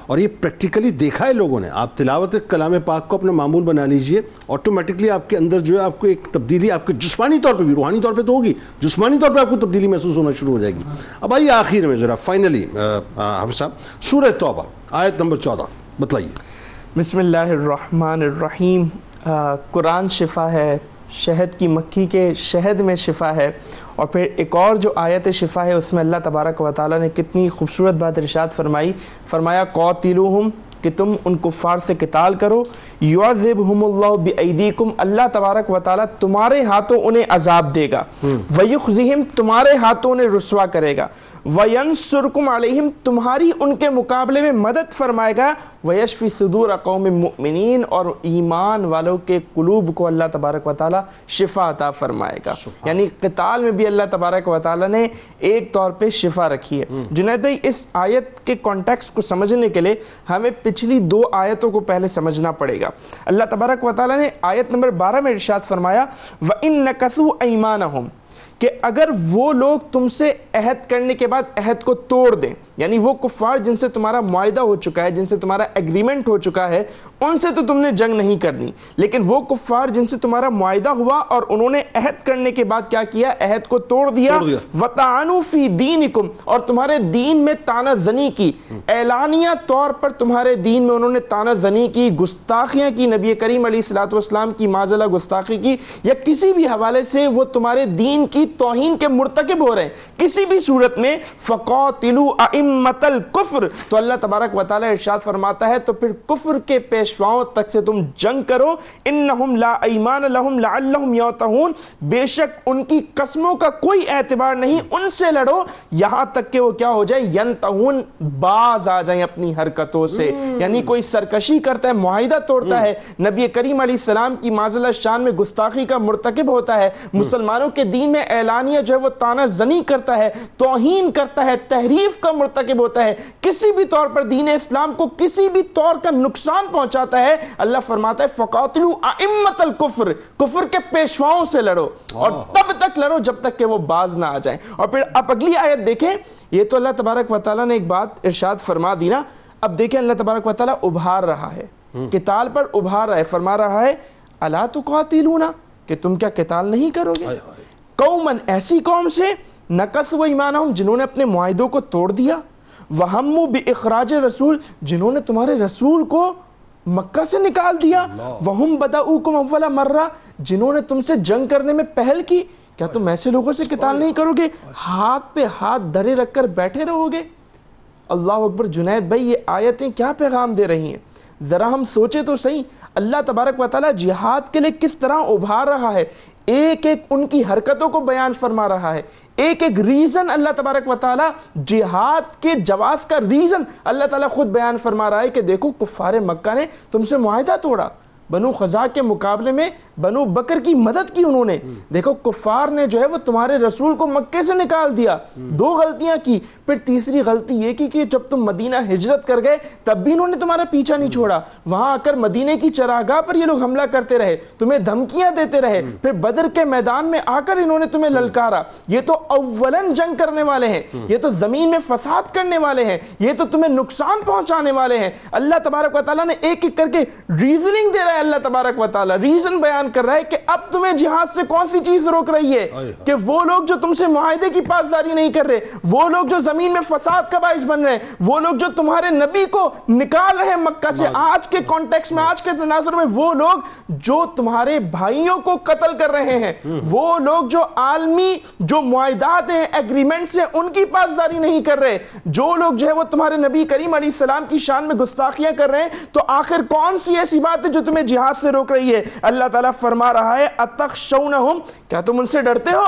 اور یہ پریکٹیکلی دیکھا ہے لوگوں نے. آپ تلاوت کلام پاک کو اپنا معمول بنا لیجئے, آٹومیٹکلی آپ کے اندر جو ہے آپ کو ایک تبدیلی, آپ کے جسمانی طور پہ بھی, روحانی طور پہ تو ہوگی, جسمانی طور پہ آپ کو تبدیلی محسوس ہونا شروع ہو جائے گی. اب آئیے آخر میں ذرا فائنلی حافظ صاحب سورہ توبہ آیت نمبر 14 بتلائیے. بسم اللہ الرحمن الرحیم. قرآن شفا ہے, شہد کی مکھی کے شہد میں شفا ہے. اور پھر ایک اور جو آیت شفا ہے اس میں اللہ تبارک و تعالیٰ نے کتنی خوبصورت بات ارشاد فرمایا قاتلوہم, کہ تم ان کفار سے قتال کرو, یعذبہم اللہ بایدیکم, اللہ تبارک و تعالیٰ تمہارے ہاتھوں انہیں عذاب دے گا, ویخزہم, تمہارے ہاتھوں انہیں رسوا کرے گا, وینصرکم علیہم, تمہاری ان کے مقابلے میں مدد فرمائے گا, ویشفی صدور قوم مؤمنین, اور ایمان والوں کے قلوب کو اللہ تبارک و تعالیٰ شفا عطا فرمائے گا. یعنی قتال میں بھی اللہ تبارک و تعالیٰ نے ایک طور پہ شفا رکھی ہے. جنید بھائی اس آیت کے کانٹیکسٹ کو سمجھنے کے لیے ہمیں پچھلی 2 آیتوں کو پہلے سمجھنا پڑے گا. اللہ تبارک و تعالیٰ نے آیت نمبر 12 میں ارشاد فرمایا وَإِن نَكَثُوا أَيْمَانَهُمْ, کہ اگر وہ لوگ تم سے عہد کرنے کے بعد عہد کو توڑ دیں, یعنی وہ کفار جن سے تمہارا معاہدہ ہو چکا ہے, جن سے تمہارا ایگریمنٹ ہو چکا ہے, ان سے تو تم نے جنگ نہیں کرنی, لیکن وہ کفار جن سے تمہارا معاہدہ ہوا اور انہوں نے عہد کرنے کے بعد کیا کیا, عہد کو توڑ دیا, وَطَعَنُوا فِي دِينِكُمْ, اور تمہارے دین میں تانہ زنی کی, اعلانیہ طور پر تمہارے دین میں انہوں نے تانہ زنی کی, گستاخیاں کی, نبی کریم علیہ الصلوۃ والسلام کی معاذ اللہ گستاخی کی, یا کسی بھی حوالے سے وہ تمہارے دین کی توہین کے مرتکب ہو رہے ہیں کسی بھی صورت میں, فَقَاتِلُوا أَئِمَّةَ الْكُفْرِ, تو اللہ تبارک و تعالیٰ ارشاد فرماتا ہے تو پھر کفر کے پیشواؤں تک سے تم جنگ کرو, إِنَّهُمْ لَا أَيْمَانَ لَهُمْ لَعَلَّهُمْ يَعْتَهُونَ, بے شک ان کی قسموں کا کوئی اعتبار نہیں, ان سے لڑو یہاں تک کہ وہ کیا ہو جائے, يَنْتَهُونَ, باز آ جائیں اپنی حرکتوں سے. یعنی کوئی سرکشی کرتا ہے, معاہدہ توڑتا ہے, نبی کریم علیہ السلام کی معاذ اللہ شان میں گستاخی کا مرتکب ہوتا ہے, مسلمانوں کے دین میں اعلانیہ جو ہے وہ تانہ زنی کرتا ہے, توہین کرتا ہے, تحریف کا مرتکب ہوتا ہے, کسی بھی طور پر دین اسلام کو کسی بھی طور کا نقصان پہنچاتا ہے, اللہ فرماتا ہے فَقَاتِلُوا أَئِمَّةَ الْكُفْرِ, کفر کے پیشواؤں سے لڑو, اور تب تک لڑو جب تک کہ وہ باز نہ آ جائیں. اور پھر آپ اگلی آیت دیکھیں, یہ تو اللہ تبارک و تعالیٰ نے ایک بات ارشاد فرما دی نا, اب دیکھیں اللہ تبارک و تعالیٰ ابھار رہا ہے, قتال پر ابھار رہا ہے, فرما رہا ہے أَلَا تُقَاتِلُونَ, کہ تم کیا قتال نہیں کرو گے, قوماً, ایسی قوم سے, نَقَثُوا أَيْمَانَهُمْ, جنہوں نے اپنے معاہدوں کو توڑ دیا, وَهَمُّوا بِإِخْرَاجِ الرَّسُولِ, جنہوں نے تمہارے رسول کو مکہ سے نکال دیا, وَهُمْ بَدَؤُوكُمْ أَوَّلَ مَرَّةٍ, جنہوں نے تم سے جنگ کرنے میں پہل کی, کیا تم ایسے لوگوں سے قتال نہیں کرو گے ہاتھ پہ ہاتھ دھرے رکھ کر بیٹھے رہو گے؟ اللہ اکبر. جنید بھائی یہ آیتیں کیا پیغام دے رہی ہیں؟ ذرا ہم سوچے تو صحیح. اللہ تبارک و تعالیٰ جہاد کے لیے کس طرح ابھار رہا ہے، ایک ایک ان کی حرکتوں کو بیان فرما رہا ہے، ایک ایک ریزن اللہ تبارک و تعالیٰ جہاد کے جواز کا ریزن اللہ تعالیٰ خود بیان فرما رہا ہے کہ دیکھو کفار مکہ نے تم سے معاہدہ توڑا، بنو خزاع کے مقابلے میں بنو بکر کی مدد کی انہوں نے. دیکھو کفار نے جو ہے وہ تمہارے رسول کو مکے سے نکال دیا، 2 غلطیاں کی. پھر تیسری غلطی یہ کی کہ جب تم مدینہ ہجرت کر گئے تب بھی انہوں نے تمہارا پیچھا نہیں چھوڑا، وہاں آ کر مدینے کی چراگاہ پر یہ لوگ حملہ کرتے رہے، تمہیں دھمکیاں دیتے رہے. پھر بدر کے میدان میں آ کر انہوں نے تمہیں للکارا. یہ تو اولن جنگ کرنے والے ہیں، یہ تو زمین میں فساد کرنے والے ہیں، یہ تو تمہیں نقصان پہنچانے والے ہیں. اللہ تبارک و تعالیٰ نے ایک ایک کر کے ریزننگ دے رہا ہے. اللہ تبارک و تعالیٰ ریزن بیان کر رہا ہے کہ اب تمہیں جہاد سے کون سی چیز روک رہی ہے کہ وہ لوگ جو تم سے معاہدے کی پاسداری نہیں کر رہے، وہ لوگ جو زمین میں فساد کا باعث بن رہے ہیں، وہ لوگ جو تمہارے نبی کو نکال رہے ہیں مکہ سے، آج کے کانٹیکس میں، آج کے تناظر میں، وہ لوگ جو تمہارے بھائیوں کو قتل کر رہے ہیں، وہ لوگ جو عالمی جو معاہدات ہیں، ایگریمنٹس ہیں، ان کی پاسداری نہیں کر رہے، جو لوگ جو ہے وہ تمہارے نبی کریم علیہ السلام کی شان میں گستاخیاں کر رہے ہیں، تو آخر کون سی ایسی بات ہے جو تمہیں جہاد سے روک رہی ہے؟ اللہ تعالیٰ فرما رہا ہے اتخشونہم، کیا تم ان سے ڈرتے ہو؟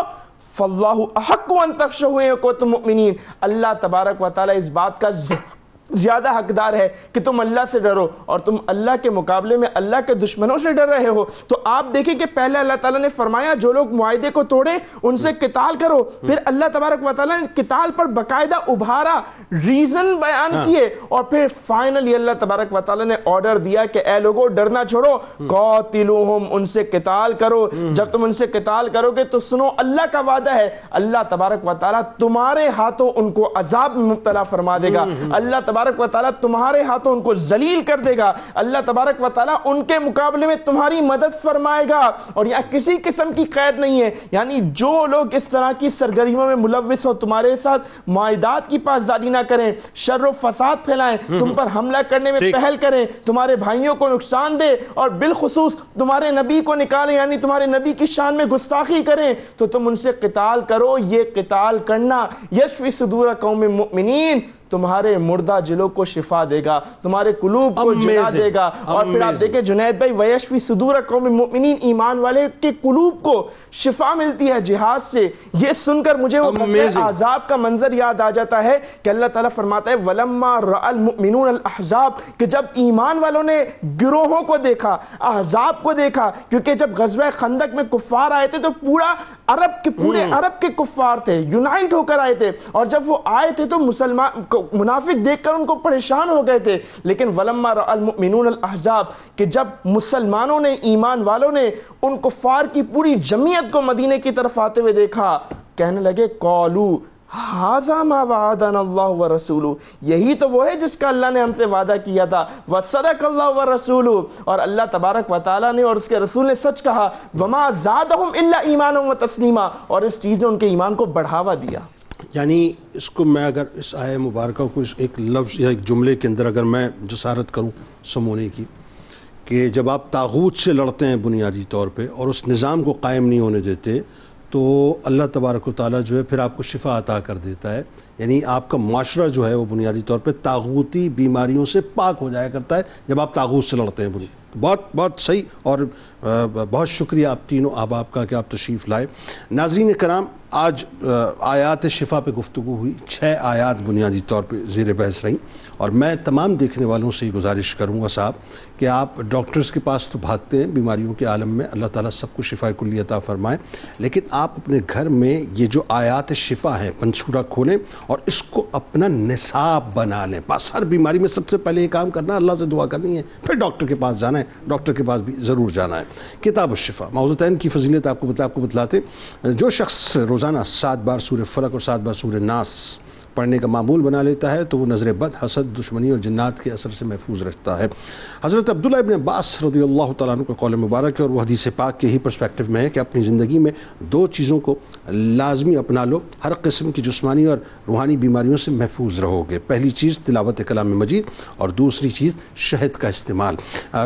فاللہ احق ان تخشوہ ان کنتم مؤمنین. اللہ تبارک و تعالیٰ اس بات کا زیادہ حقدار ہے کہ تم اللہ سے ڈرو، اور تم اللہ کے مقابلے میں اللہ کے دشمنوں سے ڈر رہے ہو. تو آپ دیکھیں کہ پہلے اللہ تعالیٰ نے فرمایا جو لوگ معاہدے کو توڑیں ان سے قتال کرو، پھر اللہ تبارک و تعالیٰ نے قتال پر باقاعدہ ابھارا، ریزن بیان کیے، اور پھر فائنلی اللہ تبارک و تعالیٰ نے آرڈر دیا کہ اے لوگوں ڈرنا چھوڑو، قاتلوہم، ان سے قتال کرو. جب تم ان سے قتال کرو گے تو سنو اللہ کا وعدہ ہے، اللہ تبارک و تعالیٰ تمہارے ہاتھوں ان کو عذاب میں مبتلا فرما دے گا، اللہ تبارک و تعالیٰ تمہارے ہاتھوں ان کو ذلیل کر دے گا، اللہ تبارک و تعالیٰ ان کے مقابلے میں تمہاری مدد فرمائے گا. اور یہاں کسی قسم کی قید نہیں ہے، یعنی جو لوگ اس طرح کی سرگرمیوں میں ملوث ہو، تمہارے ساتھ معاہدات کی پاسداری نہ کریں، شر و فساد پھیلائیں، تم پر حملہ کرنے میں پہل کریں، تمہارے بھائیوں کو نقصان دے، اور بالخصوص تمہارے نبی کو نکالیں، یعنی تمہارے نبی کی شان میں گستاخی کریں، تو تم ان سے قتال کرو. یہ قتال کرنا یشفی صدور قوم مؤمنین، تمہارے مردہ دلوں کو شفا دے گا، تمہارے قلوب کو جلا دے گا. اور پھر آپ دیکھیں جنید بھائی، ویشفی صدور قوم مؤمنین، ایمان والے کے قلوب کو شفا ملتی ہے جہاد سے. یہ سن کر مجھے وہ غزوہ احزاب کا منظر یاد آ جاتا ہے کہ اللہ تعالیٰ فرماتا ہے وَلَمَّا رَأَى الْمُؤْمِنُونَ الْأَحْزَابَ، کہ جب ایمان والوں نے گروہوں کو دیکھا، احزاب کو دیکھا، کیونکہ جب غزوہ خندق میں کفار آئے تھے تو پورے عرب کے کفار تھے، یونائٹ ہو کر آئے تھے، اور جب وہ آئے تھے تو مسلمان منافق دیکھ کر ان کو پریشان ہو گئے تھے. لیکن وَلَمَّا رَأَى الْمُؤْمِنُونَ الْأَحْزَابَ، کہ جب مسلمانوں نے، ایمان والوں نے ان کفار کی پوری جمعیت کو مدینے کی طرف آتے ہوئے دیکھا، کہنے لگے قَالُوا هَذَا مَا وَعَدَنَا اللَّهُ وَرَسُولُهُ، یہی تو وہ ہے جس کا اللہ نے ہم سے وعدہ کیا تھا. وَصَدَقَ اللَّهُ وَرَسُولُهُ، اور اللہ تبارک و تعالیٰ نے اور اس کے رسول نے سچ کہا. وَمَا زَادَهُمْ إِلَّا إِيمَانًا وَتَسْلِيمًا، اور اس چیز نے ان کے ایمان کو بڑھاوا دیا. یعنی اس کو میں اگر اس آیہ مبارکہ کو ایک لفظ یا ایک جملے کے اندر اگر میں جسارت کروں سمونے کی، کہ جب آپ طاغوت سے لڑتے ہیں بنیادی طور پہ اور اس نظام کو قائم نہیں ہونے دیتے، تو اللہ تبارک و تعالیٰ جو ہے پھر آپ کو شفا عطا کر دیتا ہے. یعنی آپ کا معاشرہ جو ہے وہ بنیادی طور پہ طاغوتی بیماریوں سے پاک ہو جایا کرتا ہے جب آپ طاغوت سے لڑتے ہیں. بہت صحیح، اور بہت شکریہ آپ تینوں احباب کا کہ آپ تشریف لائے. ناظرین کرام، آج آیات شفا پہ گفتگو ہوئی، 6 آیات بنیادی طور پہ زیر بحث رہیں، اور میں تمام دیکھنے والوں سے یہ گزارش کروں گا صاحب کہ آپ ڈاکٹرز کے پاس تو بھاگتے ہیں بیماریوں کے عالم میں، اللہ تعالیٰ سب کو شفا کلی عطا فرمائے، لیکن آپ اپنے گھر میں یہ جو آیات شفا ہیں پنسورہ کھولیں اور اس کو اپنا نصاب بنا لیں. بس ہر بیماری میں سب سے پہلے یہ کام کرنا، اللہ سے دعا کرنی ہے، پھر ڈاکٹر کے پاس جانا ہے، ڈاکٹر کے پاس بھی ضرور جانا ہے. کتاب الشفا، معوذتین کی فضیلت آپ کو بتلاتے، جو شخص روزانہ 7 بار سورہ فلق اور 7 بار سورہ ناس پڑھنے کا معمول بنا لیتا ہے تو وہ نظر بد، حسد، دشمنی اور جنات کے اثر سے محفوظ رہتا ہے۔ حضرت عبداللہ ابن عباس رضی اللہ تعالیٰ عنہ کا قول مبارک ہے، اور وہ حدیث پاک کے ہی پرسپیکٹو میں ہے کہ اپنی زندگی میں 2 چیزوں کو لازمی اپنا لو، ہر قسم کی جسمانی اور روحانی بیماریوں سے محفوظ رہو گے۔ پہلی چیز تلاوت کلام مجید، اور دوسری چیز شہد کا استعمال۔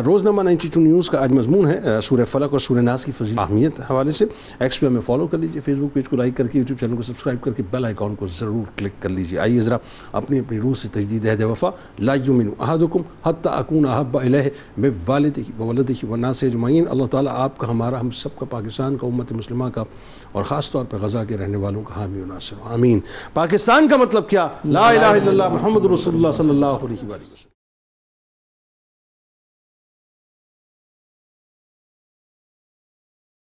روزنامہ 92 نیوز کا آج مضمون ہے سورہ فلق اور سورہ ناس کی فضیلت اہمیت حوالے سے۔ ایکس پہ ہمیں فالو کر لیجیے، فیس بک پیج کو لائک کر کے، یوٹیوب چینل کو سبسکرائب کر کے بیل آئیکن کو ضرور کلک کر لیجیے۔ آئیے ذرا اپنی روح سے تجدید عہد وفا، لا یؤمن احدکم حتی اکون احب الیہ من والدہ وولدہ والناس اجمعین۔ اللہ تعالیٰ آپ کا، ہمارا، ہم سب کا، پاکستان کا، امت مسلمہ کا، اور خاص طور پر غزہ کے رہنے والوں کا حامی و ناصر، آمین۔ پاکستان کا مطلب کیا؟ لا الہ الا اللہ محمد رسول اللہ صلی اللہ علیہ وسلم۔